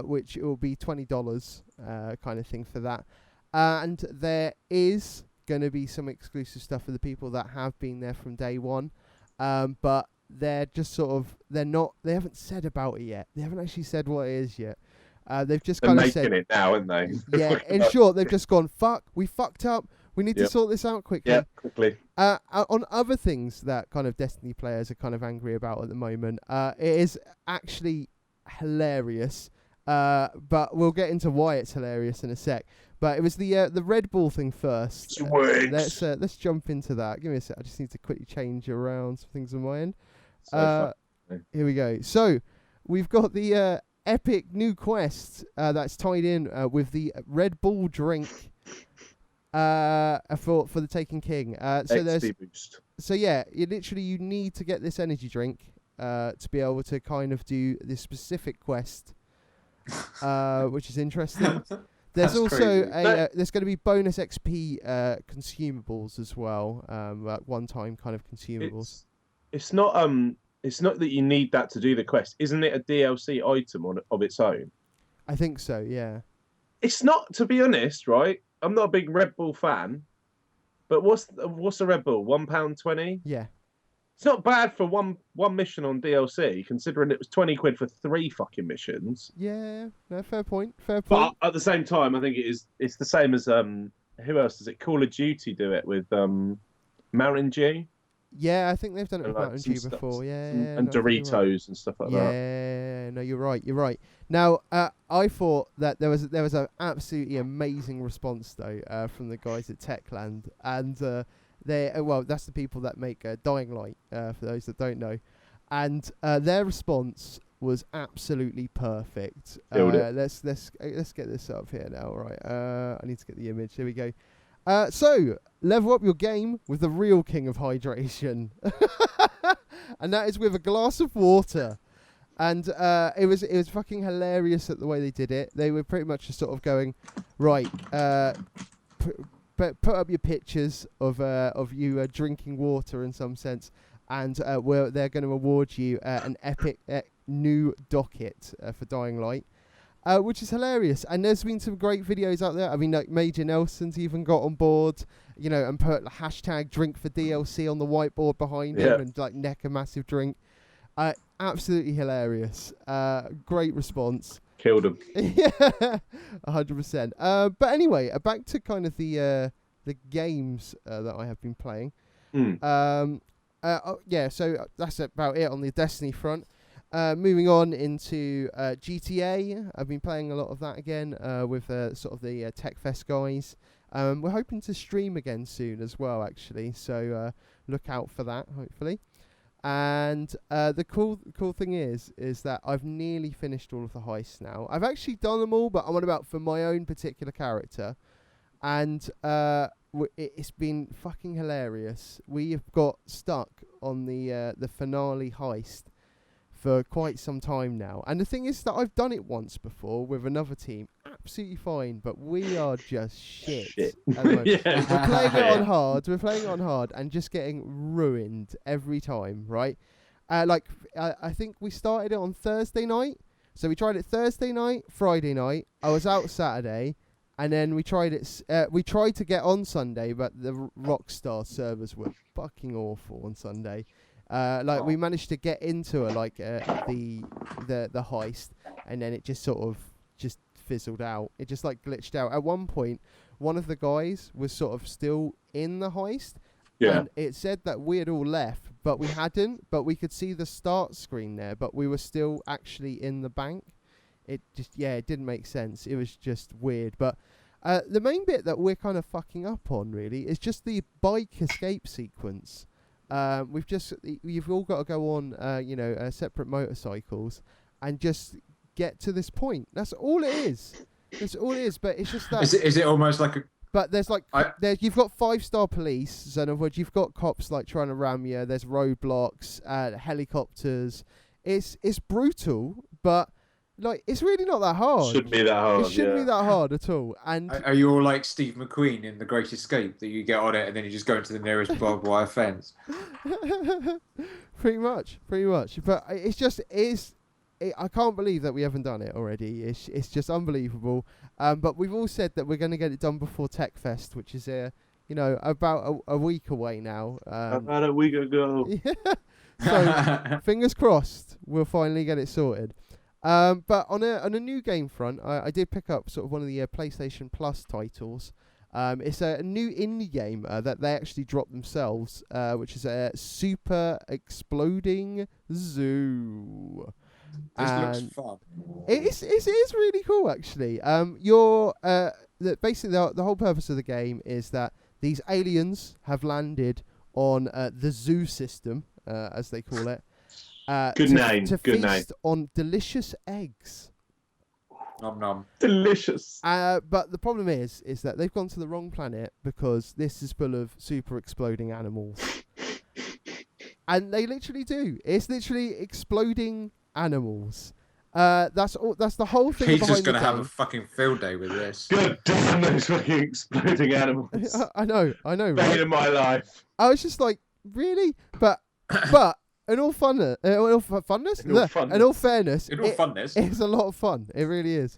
which it will be $20 kind of thing for that. And there is going to be some exclusive stuff for the people that have been there from day one, but they're just they haven't said about it yet. They haven't actually said what it is yet. They've just kind of said it now, aren't they? Yeah, in short, they've just gone, we fucked up. We need to sort this out quickly. Yeah, quickly. On other things that kind of Destiny players are kind of angry about at the moment, it is actually hilarious But we'll get into why it's hilarious in a sec. But it was the Red Bull thing first. Sweet. Let's jump into that. Give me a sec. I just need to quickly change around some things on my end. So Here we go. So we've got the epic new quest that's tied in with the Red Bull drink for the Taken King. So there's XP boost. so yeah, you need to get this energy drink to be able to kind of do this specific quest, which is interesting. There's That's also crazy. there's going to be bonus XP consumables as well, like one-time kind of consumables. It's not that you need that to do the quest. Isn't it a DLC item of its own? I think so. Yeah. It's not, to be honest, right? I'm not a big Red Bull fan, but what's a Red Bull? £1.20? Yeah. It's not bad for one mission on DLC, considering it was 20 quid for 3 fucking missions. Yeah. No, fair point. Fair point. But at the same time, I think it's the same as who else does it? Call of Duty do it with Mountain Dew Yeah, I think they've done it and with like Mountain some Dew stuff, before. Yeah. and no, I think you're right. Doritos and stuff like that. Yeah, no, you're right. You're right. Now, I thought that there was an absolutely amazing response though from the guys at Techland, and that's the people that make Dying Light. For those that don't know, and their response was absolutely perfect. Killed it. Let's get this up here now. Right. I need to get the image. Here we go. So level up your game with the real king of hydration, and that is with a glass of water. And it was fucking hilarious at the way they did it. They were pretty much just sort of going, right, put up your pictures of you drinking water in some sense, and they're going to award you an epic new docket for Dying Light. Which is hilarious, and there's been some great videos out there. I mean, like Major Nelson's even got on board, and put hashtag drink for DLC on the whiteboard behind him, and like neck a massive drink. Absolutely hilarious. Great response. Killed him. Yeah, 100%. But anyway, back to kind of the games that I have been playing. Yeah, so that's about it on the Destiny front. Moving on into GTA, I've been playing a lot of that again with sort of the TechFest guys. We're hoping to stream again soon as well, actually, so look out for that, hopefully. And the cool thing is that I've nearly finished all of the heists now. I've actually done them all, but I'm on about for my own particular character, and it's been fucking hilarious. We have got stuck on the finale heist for quite some time now, and the thing is that I've done it once before with another team, absolutely fine, but we are just shit. At the moment. Yeah. We're playing it on hard, and just getting ruined every time, right? I think we started it on Thursday night, so we tried it Thursday night, Friday night. I was out Saturday, and then we tried it. We tried to get on Sunday, but the Rockstar servers were fucking awful on Sunday. We managed to get into the heist, and then it just sort of just fizzled out. It just like glitched out. At one point, one of the guys was sort of still in the heist, and it said that we had all left, but we hadn't. But we could see the start screen there, but we were still actually in the bank. It didn't make sense. It was just weird. But the main bit that we're kind of fucking up on really is just the bike escape sequence. You've all got to go on, separate motorcycles and just get to this point. That's all it is. That's all it is. But it's just that. Is it almost like a? But there's you've got 5-star police. So in other words, you've got cops like trying to ram you. There's roadblocks, helicopters. It's brutal, but like it's really not that hard. Shouldn't be that hard. It shouldn't be that hard at all. And Are you all like Steve McQueen in The Great Escape, that you get on it and then you just go into the nearest barbed wire fence? pretty much. But I can't believe that we haven't done it already. It's just unbelievable. But we've all said that we're going to get it done before TechFest, which is about a week away now. About a week ago. So fingers crossed, we'll finally get it sorted. But on a new game front, I did pick up sort of one of the PlayStation Plus titles. It's a new indie game that they actually dropped themselves, which is a Super Exploding Zoo. This And looks fun. it is really cool, actually. Basically the whole purpose of the game is that these aliens have landed on the zoo system, as they call it. Good name. To Good feast on delicious eggs. Nom nom. Delicious. But the problem is that they've gone to the wrong planet because this is full of super exploding animals. And they literally do. It's literally exploding animals. That's all. That's the whole thing. Peter's behind gonna the have game. a fucking field day with this. God damn those fucking exploding animals. I know, Bane right? of my life. I was just like, really? But in all funness, in all fairness, In all funness. it's a lot of fun. It really is,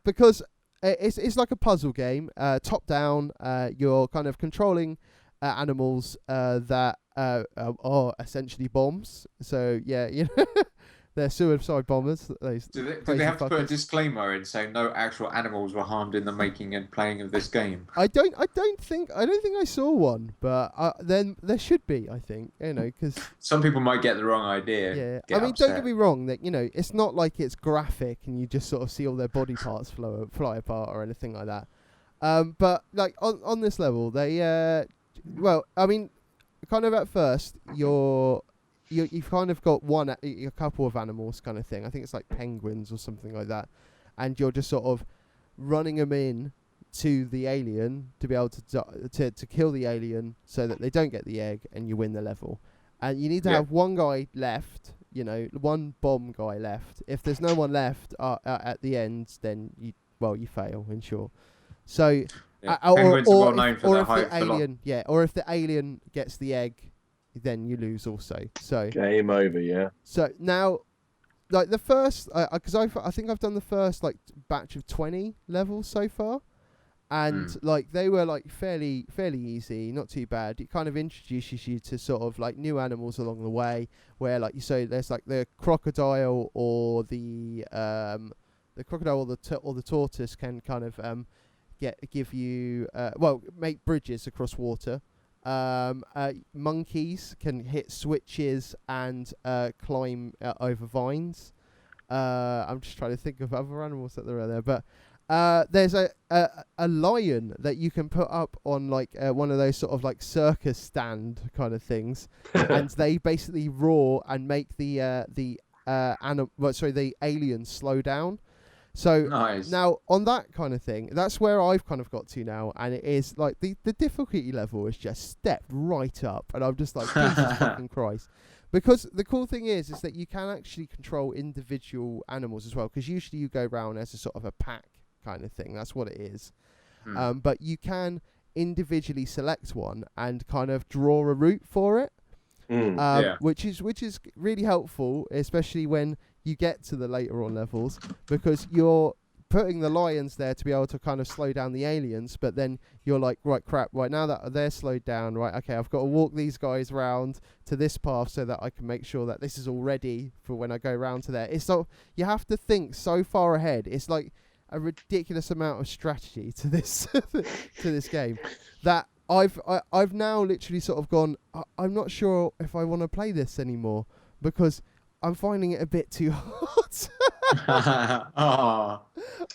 because it's like a puzzle game, top down. You're kind of controlling animals that are essentially bombs. So yeah, you know, they're suicide bombers. Do they have to put a disclaimer in saying no actual animals were harmed in the making and playing of this game? I don't think I saw one, but then there should be. I think, you know, because Some people might get the wrong idea. yeah. Get I mean, upset. don't get me wrong. That, you know, it's not like it's graphic and you just sort of see all their body parts fly apart or anything like that. But like on this level, they well, I mean, kind of at first you've kind of got a couple of animals kind of thing. I think it's like penguins or something like that, and you're just sort of running them in to the alien to be able to kill the alien so that they don't get the egg and you win the level. And you need to have one guy left, you know, one bomb guy left. If there's no one left at the end, then you fail, in short. So Penguins are well known for their height or if the alien gets the egg, then you lose also. So Game over, yeah. So now, like the first, because I think I've done the first like batch of 20 levels so far, and like they were like fairly easy, not too bad. It kind of introduces you to sort of like new animals along the way, where like there's like the crocodile or the tortoise can kind of give you make bridges across water. Monkeys can hit switches and climb over vines. I'm just trying to think of other animals that there are there, but there's a lion that you can put up on like one of those sort of like circus stand kind of things, and they basically roar and make the alien slow down. So nice. Now on that kind of thing, that's where I've kind of got to now, and it is like the difficulty level is just stepped right up, and I'm just like, Jesus fucking Christ. Because the cool thing is that you can actually control individual animals as well, because usually you go around as a sort of a pack kind of thing. That's what it is. But you can individually select one and kind of draw a route for it, which is really helpful, especially when you get to the later on levels, because you're putting the lions there to be able to kind of slow down the aliens, but then you're like, right, crap, right, now that they're slowed down, right, okay, I've got to walk these guys round to this path so that I can make sure that this is all ready for when I go round to there. It's so you have to think so far ahead. It's like a ridiculous amount of strategy to this to this game that I've now literally sort of gone, I'm not sure if I want to play this anymore, because I'm finding it a bit too hard. Oh,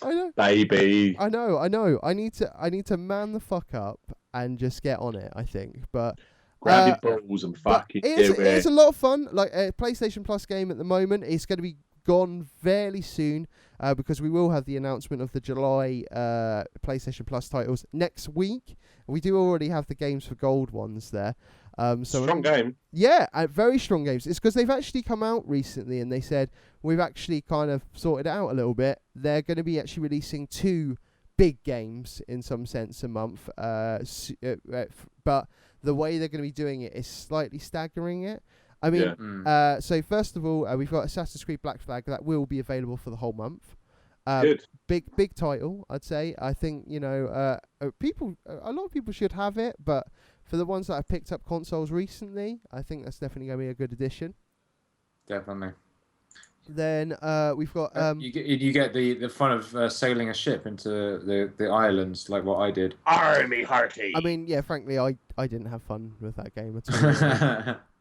I know, baby. I know. I need to man the fuck up and just get on it, I think. But grab your balls and fucking do it. It's a lot of fun. Like a PlayStation Plus game at the moment. It's going to be gone fairly soon, because we will have the announcement of the July PlayStation Plus titles next week. We do already have the games for gold ones there. Strong game. Yeah, very strong games. It's because they've actually come out recently and they said, we've actually kind of sorted it out a little bit. They're going to be actually releasing 2 big games in some sense a month. But the way they're going to be doing it is slightly staggering it. I mean, so first of all, we've got Assassin's Creed Black Flag that will be available for the whole month. Good. Big title, I'd say. I think, you know, a lot of people should have it, but for the ones that have picked up consoles recently, I think that's definitely going to be a good addition. definitely. Then we've got you get the fun of sailing a ship into the islands like what I did. Army Hearty. I mean, yeah, frankly, I didn't have fun with that game at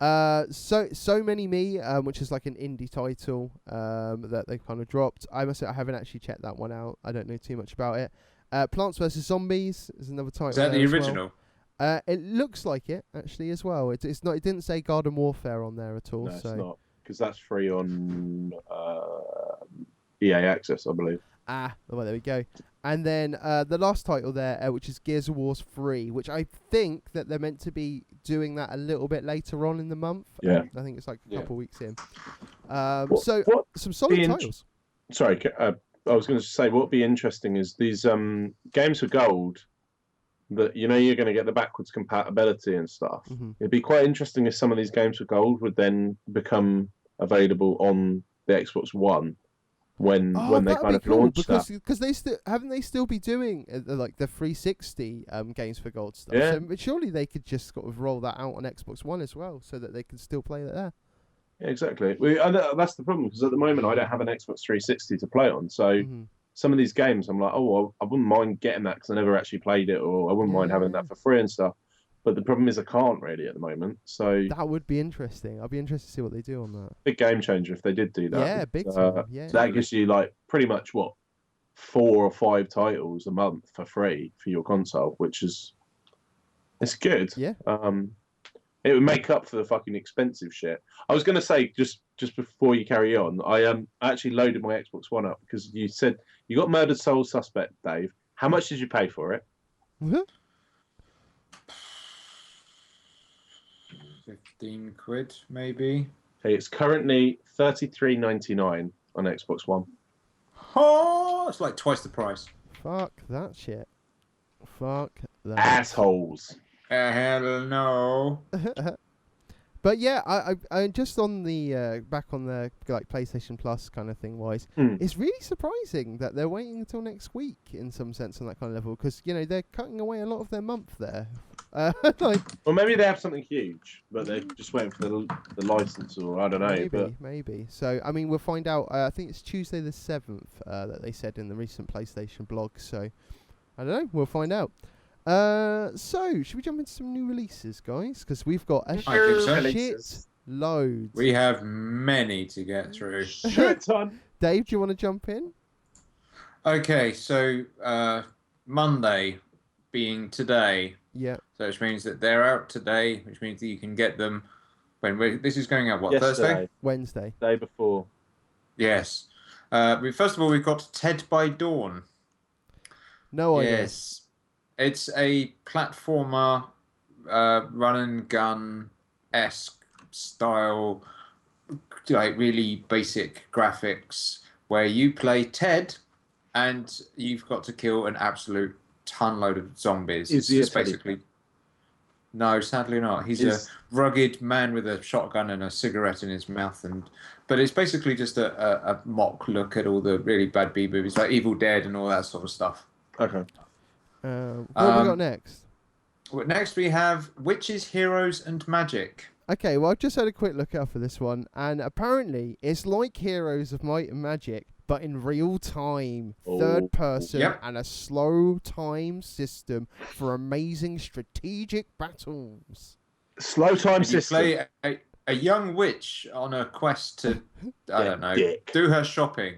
all. So Many Me, which is like an indie title that they kind of dropped. I must say I haven't actually checked that one out. I don't know too much about it. Plants vs Zombies is another title. Is that the original? It looks like it actually as well. It's not. It didn't say Garden Warfare on there at all. No, so. it's not, because that's free on EA Access, I believe. Well, there we go. And then the last title there, which is Gears of War 3, which I think that they're meant to be doing that a little bit later on in the month. Yeah. I think it's like a couple of weeks in. What Some solid titles. Sorry, I was going to say what would be interesting is these games for gold that you're going to get the backwards compatibility and stuff. Mm-hmm. It'd be quite interesting if some of these games for gold would then become available on the Xbox One when they kind of launch that. Because they still be doing like the 360 games for gold stuff. Yeah. So, but surely they could just sort of roll that out on Xbox One as well, so that they can still play it there. Yeah, exactly. That's the problem, because at the moment I don't have an Xbox 360 to play on. So some of these games I'm like, I wouldn't mind getting that because I never actually played it, or I wouldn't mind having that for free and stuff. But the problem is I can't really at the moment. So that would be interesting. I'd be interested to see what they do on that. Big game changer if they did do that. Yeah, big time. Yeah. That gives you like pretty much 4 or 5 titles a month for free for your console, which is it's good. Yeah. It would make up for the fucking expensive shit. I was going to say just before you carry on, I actually loaded my Xbox One up because you said you got Murdered Soul Suspect, Dave. How much did you pay for it? 15 quid, maybe. Okay, it's currently $33.99 on Xbox One. Oh, it's like twice the price. Fuck that shit. Fuck that. Assholes. Hell no. But yeah, I just on the back on the like PlayStation Plus kind of thing wise, it's really surprising that they're waiting until next week in some sense on that kind of level, because they're cutting away a lot of their month there. Well, maybe they have something huge, but they're just waiting for the license, or I don't know. Maybe. So I mean, we'll find out. I think it's Tuesday the 7th that they said in the recent PlayStation blog. So I don't know. We'll find out. So should we jump into some new releases, guys? Because we've got a shit loads. We have many to get through. Shit ton. Dave, do you want to jump in? Okay, so Monday being today. Yeah. So which means that they're out today, which means that you can get them when this is going out. What, Yesterday. Thursday? Wednesday. Day before. Yes. First of all, we've got Dead by Dawn. No idea. Yes. It's a platformer, run and gun-esque style, like really basic graphics, where you play Ted, and you've got to kill an absolute ton load of zombies. Is he just basically? No, sadly not. He's a rugged man with a shotgun and a cigarette in his mouth, but it's basically just a mock look at all the really bad B movies, like Evil Dead and all that sort of stuff. Okay. What have we got next? Next we have Witches, Heroes and Magic. Okay, well, I've just had a quick look out for this one, and apparently it's like Heroes of Might and Magic, but in real time, third person, and a slow time system for amazing strategic battles. Slow time system. You play a young witch on a quest to, I don't know, do her shopping.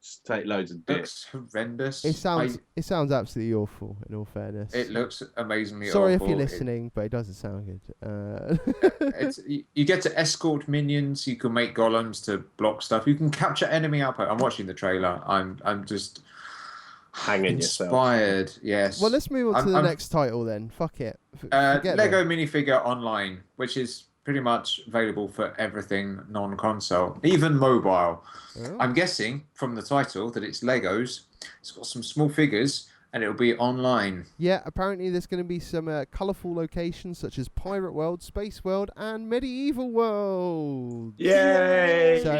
Just take loads of dick. Looks horrendous. It sounds absolutely awful, in all fairness. It looks amazingly Sorry awful. if you're listening, but it doesn't sound good. You get to escort minions. You can make golems to block stuff. You can capture enemy outpost. I'm watching the trailer. I'm just hanging inspired. Yourself. Yes. Well, let's move on to the next title then. Fuck it. Lego minifigure online, which is pretty much available for everything non-console, even mobile. Oh. I'm guessing from the title that it's Legos. It's got some small figures, and it'll be online. Yeah, apparently there's going to be some colourful locations such as Pirate World, Space World, and Medieval World. Yay! So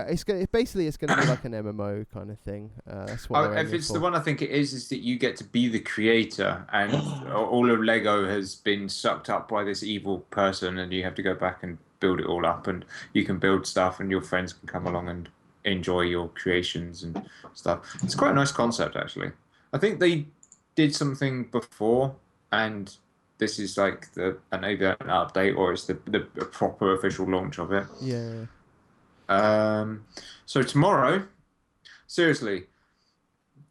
it's going to be like an MMO kind of thing. That's what if it's the one I think it is that you get to be the creator, and all of Lego has been sucked up by this evil person, and you have to go back and build it all up, and you can build stuff, and your friends can come along and enjoy your creations and stuff. It's quite a nice concept, actually. I think they did something before, and this is like either an update or it's the proper official launch of it. Yeah. So tomorrow, seriously,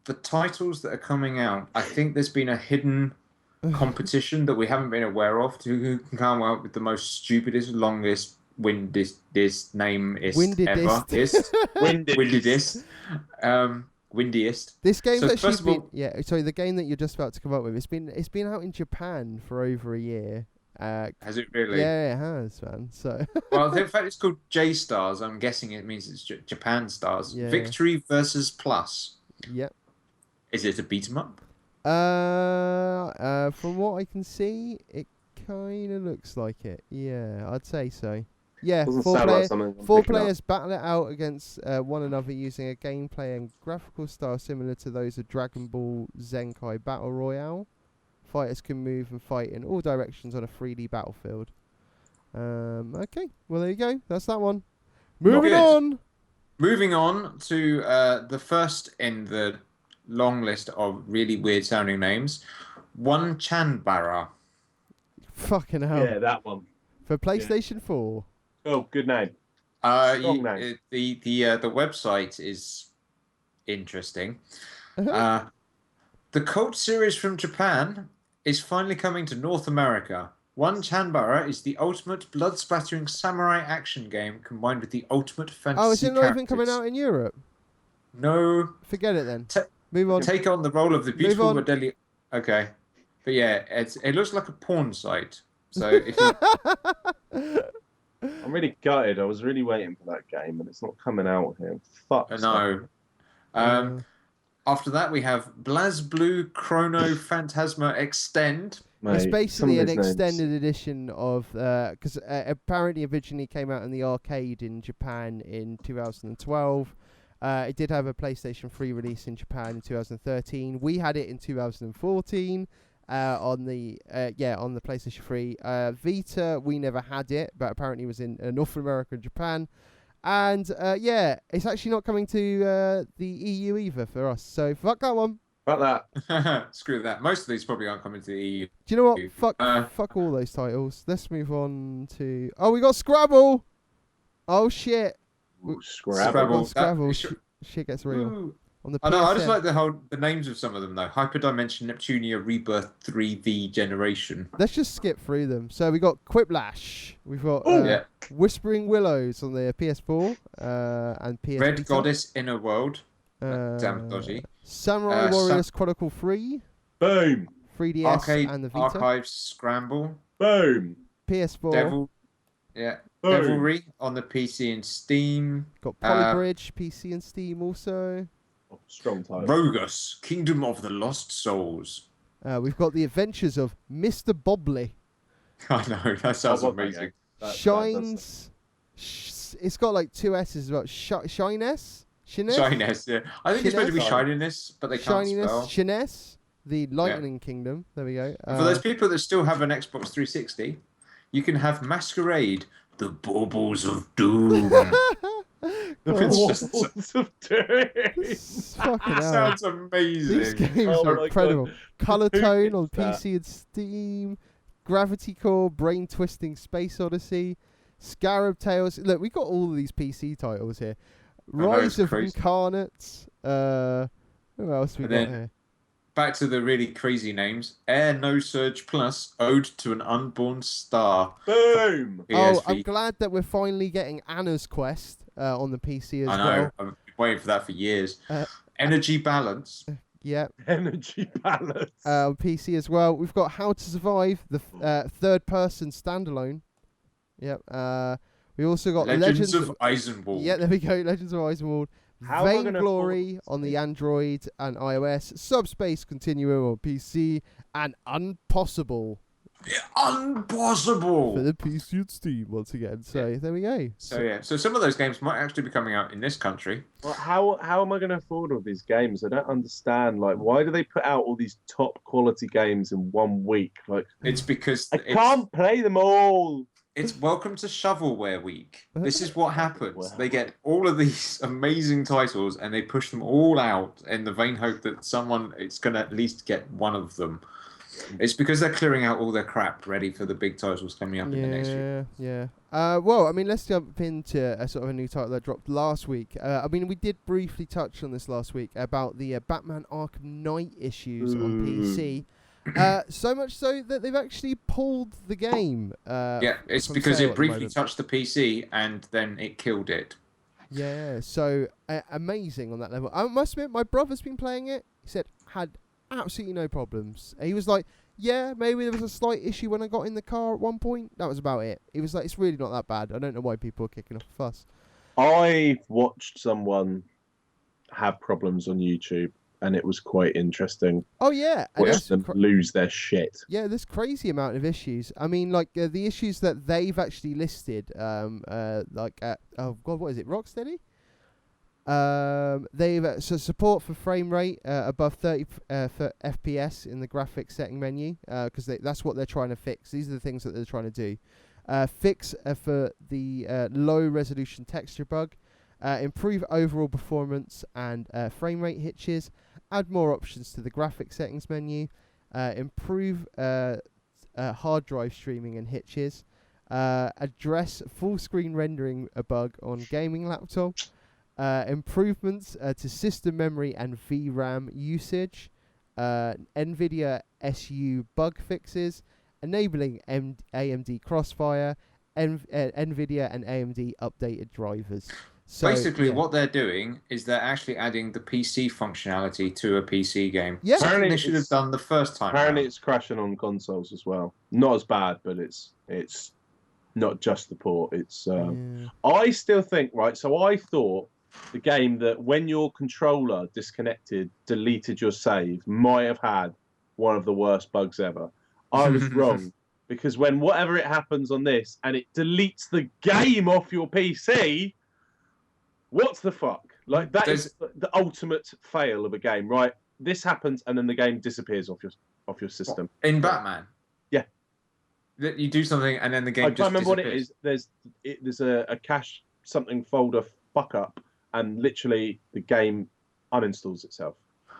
the titles that are coming out, I think there's been a hidden competition that we haven't been aware of to who can come out with the most stupidest, longest, windiest name ever. Windiest. Windiest. This game's So actually first of all- sorry, the game that you're just about to come up with, it's been out in Japan for over a year. Has it really? Yeah, it has, man. So Well, in fact, it's called J Stars. I'm guessing it means it's Japan Stars. Yeah. Victory versus Plus. yep. Is it a beat 'em up? From what I can see, it kind of looks like it. Yeah, I'd say so. Yeah, Doesn't four sound player, like something I'm four picking up. players battle it out against one another using a gameplay and graphical style similar to those of Dragon Ball Zenkai Battle Royale. Fighters can move and fight in all directions on a 3D battlefield. Okay, well there you go. That's that one. Moving good. on. Moving on to the first in the long list of really weird sounding names, One Chanbara. Fucking hell. Yeah, that one. For PlayStation 4. Oh, good name. Strong name. The website is interesting. Uh-huh. The cult series from Japan is finally coming to North America. One Chanbara is the ultimate blood-spattering samurai action game combined with the ultimate fantasy Oh, is it not even characters. coming out in Europe? No. Forget it then. Ta- Move on. Take on the role of the Move beautiful on. but deadly. Okay, but yeah, it looks like a porn site. So if you, I'm really gutted. I was really waiting for that game, and it's not coming out here. Fuck. no. After that, we have BlazBlue Chrono Phantasma Extend. It's basically an some of these names. extended edition of because apparently originally came out in the arcade in Japan in 2012. It did have a PlayStation 3 release in Japan in 2013. We had it in 2014 on the PlayStation 3. Vita, we never had it, but apparently it was in North America and Japan. And it's actually not coming to the EU either for us. So fuck that one. Fuck that. Screw that. Most of these probably aren't coming to the EU. Do you know what? Fuck all those titles. Let's move on to. Oh, we got Scrabble. Oh shit. Ooh, Scrabble. Scrabble. Scrabble. That- should- Shit gets real. Ooh. On the I know. I just PSN. like the names of some of them though. Hyperdimension Neptunia Rebirth 3V Generation. Let's just skip through them. So we got Quiplash. We've got Yeah. Whispering Willows on the PS4 and PS Red Vita. Goddess Inner World. Uh, Damn dodgy. Samurai Warriors Chronicle 3, Boom. 3DS Arcade and the Vita. Archives Scramble. Boom. PS4 Boom. Boom. Devilry on the PC and Steam. got Polybridge, PC and Steam also. Oh, strong title. Rogus, Kingdom of the Lost Souls. We've got the Adventures of Mr. Bobley. I know, that sounds I want that amazing. game. That Shines. It's got like two S's as well. Shyness. Shyness, yeah. I think it's meant to be Shiness? shininess, but they can't Shininess. spell. Shiness. The Lightning Kingdom. There we go. For those people that still have an Xbox 360, you can have Masquerade, the Baubles of Doom. It's just- Balls of doom. Fucking that hell. sounds These amazing. games Oh are my incredible. Color Who Tone is on that? PC and Steam. Gravity Core, Brain Twisting Space Odyssey, Scarab Tales. Look, we got all of these PC titles here. know, Rise it's of crazy. Incarnates. Who else we And got then- here? Back to the really crazy names. Air No Surge Plus, Ode to an Unborn Star. Boom. Oh, PSV. I'm glad that we're finally getting Anna's Quest on the PC as I know. well. I've been waiting for that for years. Uh, Energy Balance. Yeah, Energy balance. on PC as well. We've got How to Survive, the third-person standalone. Yep. We also got Legends of Eisenwald. Yeah, there we go. Legends of Eisenwald. How am I gonna Vainglory afford on this? the Android and iOS. Subspace Continuum on PC. And Unpossible for Impossible. the PC and Steam once again. So there we go. So yeah, so some of those games might actually be coming out in this country. Well, how am I going to afford all these games? I don't understand. Like, why do they put out all these top quality games in 1 week? Like, It's because I can't play them all. It's welcome to Shovelware Week. This is what happens. Wow. They get all of these amazing titles and they push them all out in the vain hope that someone is going to at least get one of them. It's because they're clearing out all their crap ready for the big titles coming up in the next year. Yeah. Well, I mean, let's jump into a sort of a new title that dropped last week. I mean, we did briefly touch on this last week about the Batman Arkham Knight issues on PC. So much so that they've actually pulled the game. Yeah, it's from because sale it at the briefly moment. touched the PC and then it killed it. Yeah, so amazing on that level. I must admit, my brother's been playing it. He said had absolutely no problems. He was like, yeah, maybe there was a slight issue when I got in the car at one point. That was about it. He was like, it's really not that bad. I don't know why people are kicking off a fuss. I've watched someone have problems on YouTube, and it was quite interesting. Oh yeah, and Watch that's them lose their shit. yeah, there's crazy amount of issues. I mean, like the issues that they've actually listed, like oh god, what is it, Rocksteady? They've so support for frame rate above 30 for FPS in the graphics setting menu, because that's what they're trying to fix. These are the things that they're trying to do. Fix for the low resolution texture bug, improve overall performance and frame rate hitches, add more options to the graphics settings menu, improve hard drive streaming and hitches, address full screen rendering a bug on gaming laptop, improvements to system memory and VRAM usage, NVIDIA SU bug fixes, enabling AMD Crossfire, NVIDIA and AMD updated drivers. So, Basically, yeah. what they're doing is they're actually adding the PC functionality to a PC game. Yeah. Something Apparently they should have it's- done the first time. Apparently, round. it's crashing on consoles as well. Not as bad, but it's not just the port. It's Yeah. I still think, right, so I thought the game that when your controller disconnected, deleted your save, might have had one of the worst bugs ever. I was wrong, because when whatever it happens on this and it deletes the game off your PC, what the fuck? Like, that is the ultimate fail of a game, right? This happens and then the game disappears off your system. In Batman. Yeah. That you do something and then the game I just can't remember what it disappears. is. There's a cache something folder fuck up, and literally the game uninstalls itself.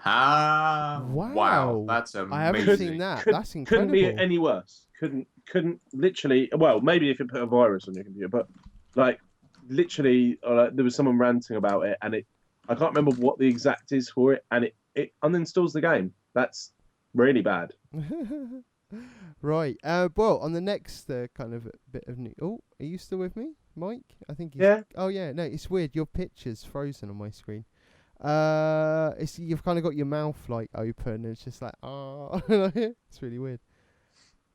Ah, Wow. wow, that's amazing. I haven't seen that. That's incredible. Couldn't be any worse. Couldn't literally. Well, maybe if you put a virus on your computer, but like literally, there was someone ranting about it, and I can't remember what the exact is for it, and it uninstalls the game. That's really bad. Right. Well, on the next kind of bit of news. Oh, are you still with me, Mike? I think. Yeah. Oh yeah. No, it's weird. Your picture's frozen on my screen. It's you've kind of got your mouth like open. And it's just like it's really weird.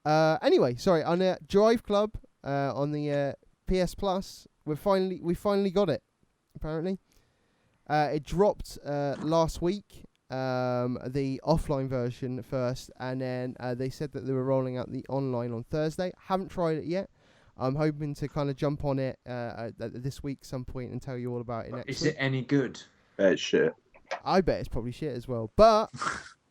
Anyway, sorry. On Drive Club, on the PS Plus, we finally got it. Apparently, it dropped last week. The offline version first, and then they said that they were rolling out the online on Thursday. Haven't tried it yet. I'm hoping to kind of jump on it this week some point and tell you all about it next Is week. it any good? It's shit. I bet it's probably shit as well. But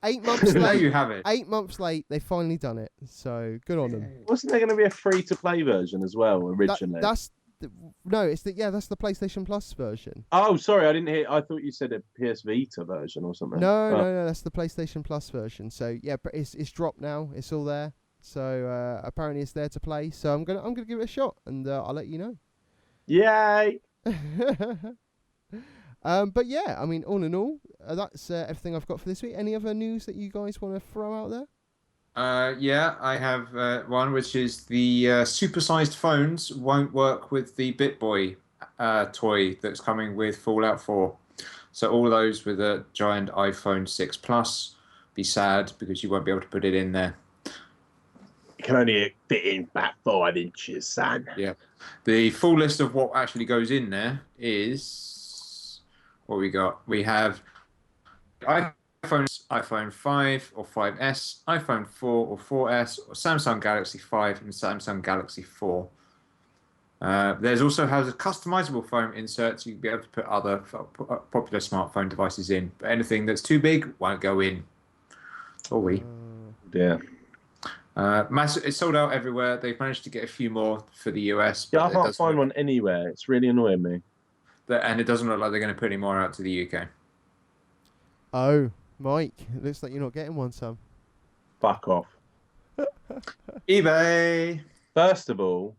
8 months There late, you have it. 8 months late, they finally done it. So good on them. Wasn't there going to be a free-to-play version as well originally? That's the PlayStation Plus version. Oh, sorry, I didn't hear. I thought you said a PS Vita version or something. No, that's the PlayStation Plus version. So yeah, but it's dropped now. It's all there. So apparently it's there to play. So I'm gonna give it a shot, and I'll let you know. Yay! But yeah, I mean, all in all, that's everything I've got for this week. Any other news that you guys want to throw out there? Yeah, I have one, which is the supersized phones won't work with the BitBoy toy that's coming with Fallout 4. So all those with a giant iPhone 6 Plus be sad because you won't be able to put it in there. It can only fit in about 5 inches, son. Yeah. The full list of what actually goes in there is what we got. We have iPhone 5 or 5S, iPhone 4 or 4S, or Samsung Galaxy 5 and Samsung Galaxy 4. There's also has a customizable phone insert, so you'll be able to put other popular smartphone devices in. But anything that's too big won't go in. Or we. Yeah. It's sold out everywhere. They've managed to get a few more for the US, Yeah, I but can't find one anywhere. It's really annoying me. and it doesn't look like they're going to put any more out to the UK. Oh, Mike, it looks like you're not getting one, Sam. Fuck off. eBay. First of all,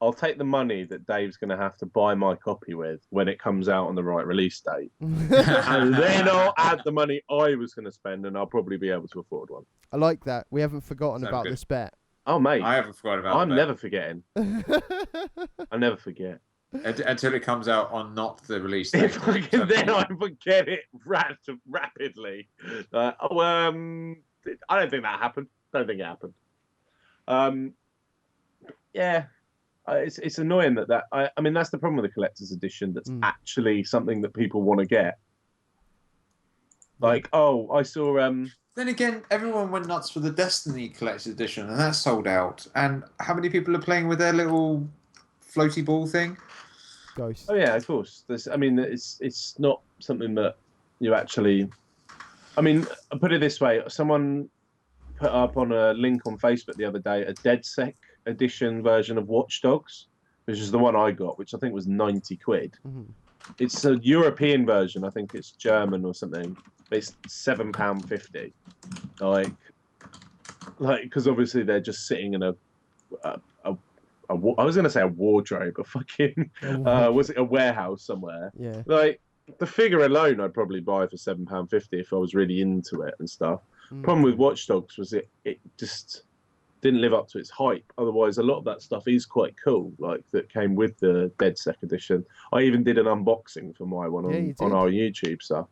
I'll take the money that Dave's going to have to buy my copy with when it comes out on the right release date. And then I'll add the money I was going to spend, and I'll probably be able to afford one. I like that. We haven't forgotten Sounds about good. this bet. Oh, mate. I haven't forgotten about I'm that. never forgetting. I never forget. Until it comes out on not the release date. If I can, then I forget it rapidly. I don't think that happened. Don't think it happened. Yeah, it's annoying that I mean that's the problem with the collector's edition. That's actually something that people want to get. Like, oh, I saw. Then again, everyone went nuts for the Destiny Collector's Edition, and that's sold out. And how many people are playing with their little floaty ball thing? Ghost. Oh yeah, of course. I mean, it's not something that you actually. I mean, I'll put it this way: someone put up on a link on Facebook the other day a DedSec edition version of Watch Dogs, which is the one I got, which I think was 90 quid. Mm-hmm. It's a European version. I think it's German or something. It's £7.50. Like, because obviously they're just sitting in I was going to say a wardrobe, but fucking, was it a warehouse somewhere? Yeah. Like, the figure alone I'd probably buy for £7.50 if I was really into it and stuff. Problem with Watch Dogs was it just didn't live up to its hype. Otherwise, a lot of that stuff is quite cool, like that came with the DedSec edition. I even did an unboxing for my one on our YouTube stuff.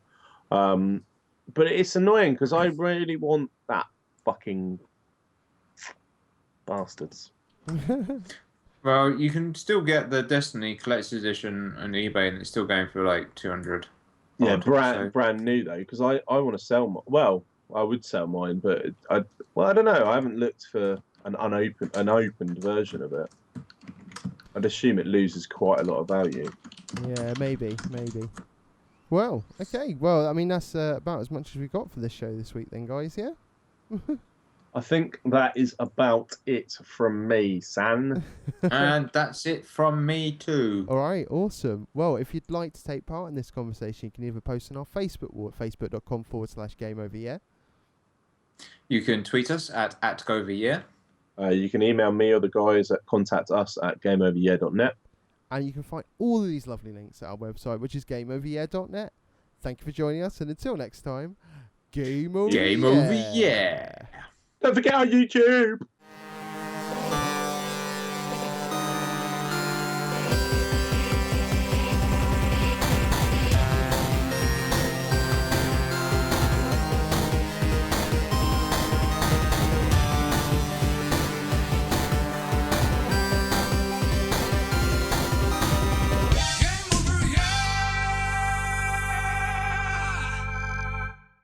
But it's annoying because I really want that fucking bastards. Well, you can still get the Destiny Collector's Edition on eBay, and it's still going for like 200. Yeah, brand new though, because I want to sell my. Well, I would sell mine, but I don't know. I haven't looked for an opened version of it. I'd assume it loses quite a lot of value. Yeah, maybe. Well, okay. Well, I mean, that's about as much as we got for this show this week then, guys, yeah? I think that is about it from me, San. And that's it from me too. All right, awesome. Well, if you'd like to take part in this conversation, you can either post on our Facebook wall at facebook.com/GameOverYear. You can tweet us at @GoVyear. You can email me or the guys at contact@gameoveryear.net. And you can find all of these lovely links at our website, which is gameoveryear.net. Thank you for joining us, and until next time, Game over. Game over, yeah. Don't forget our YouTube.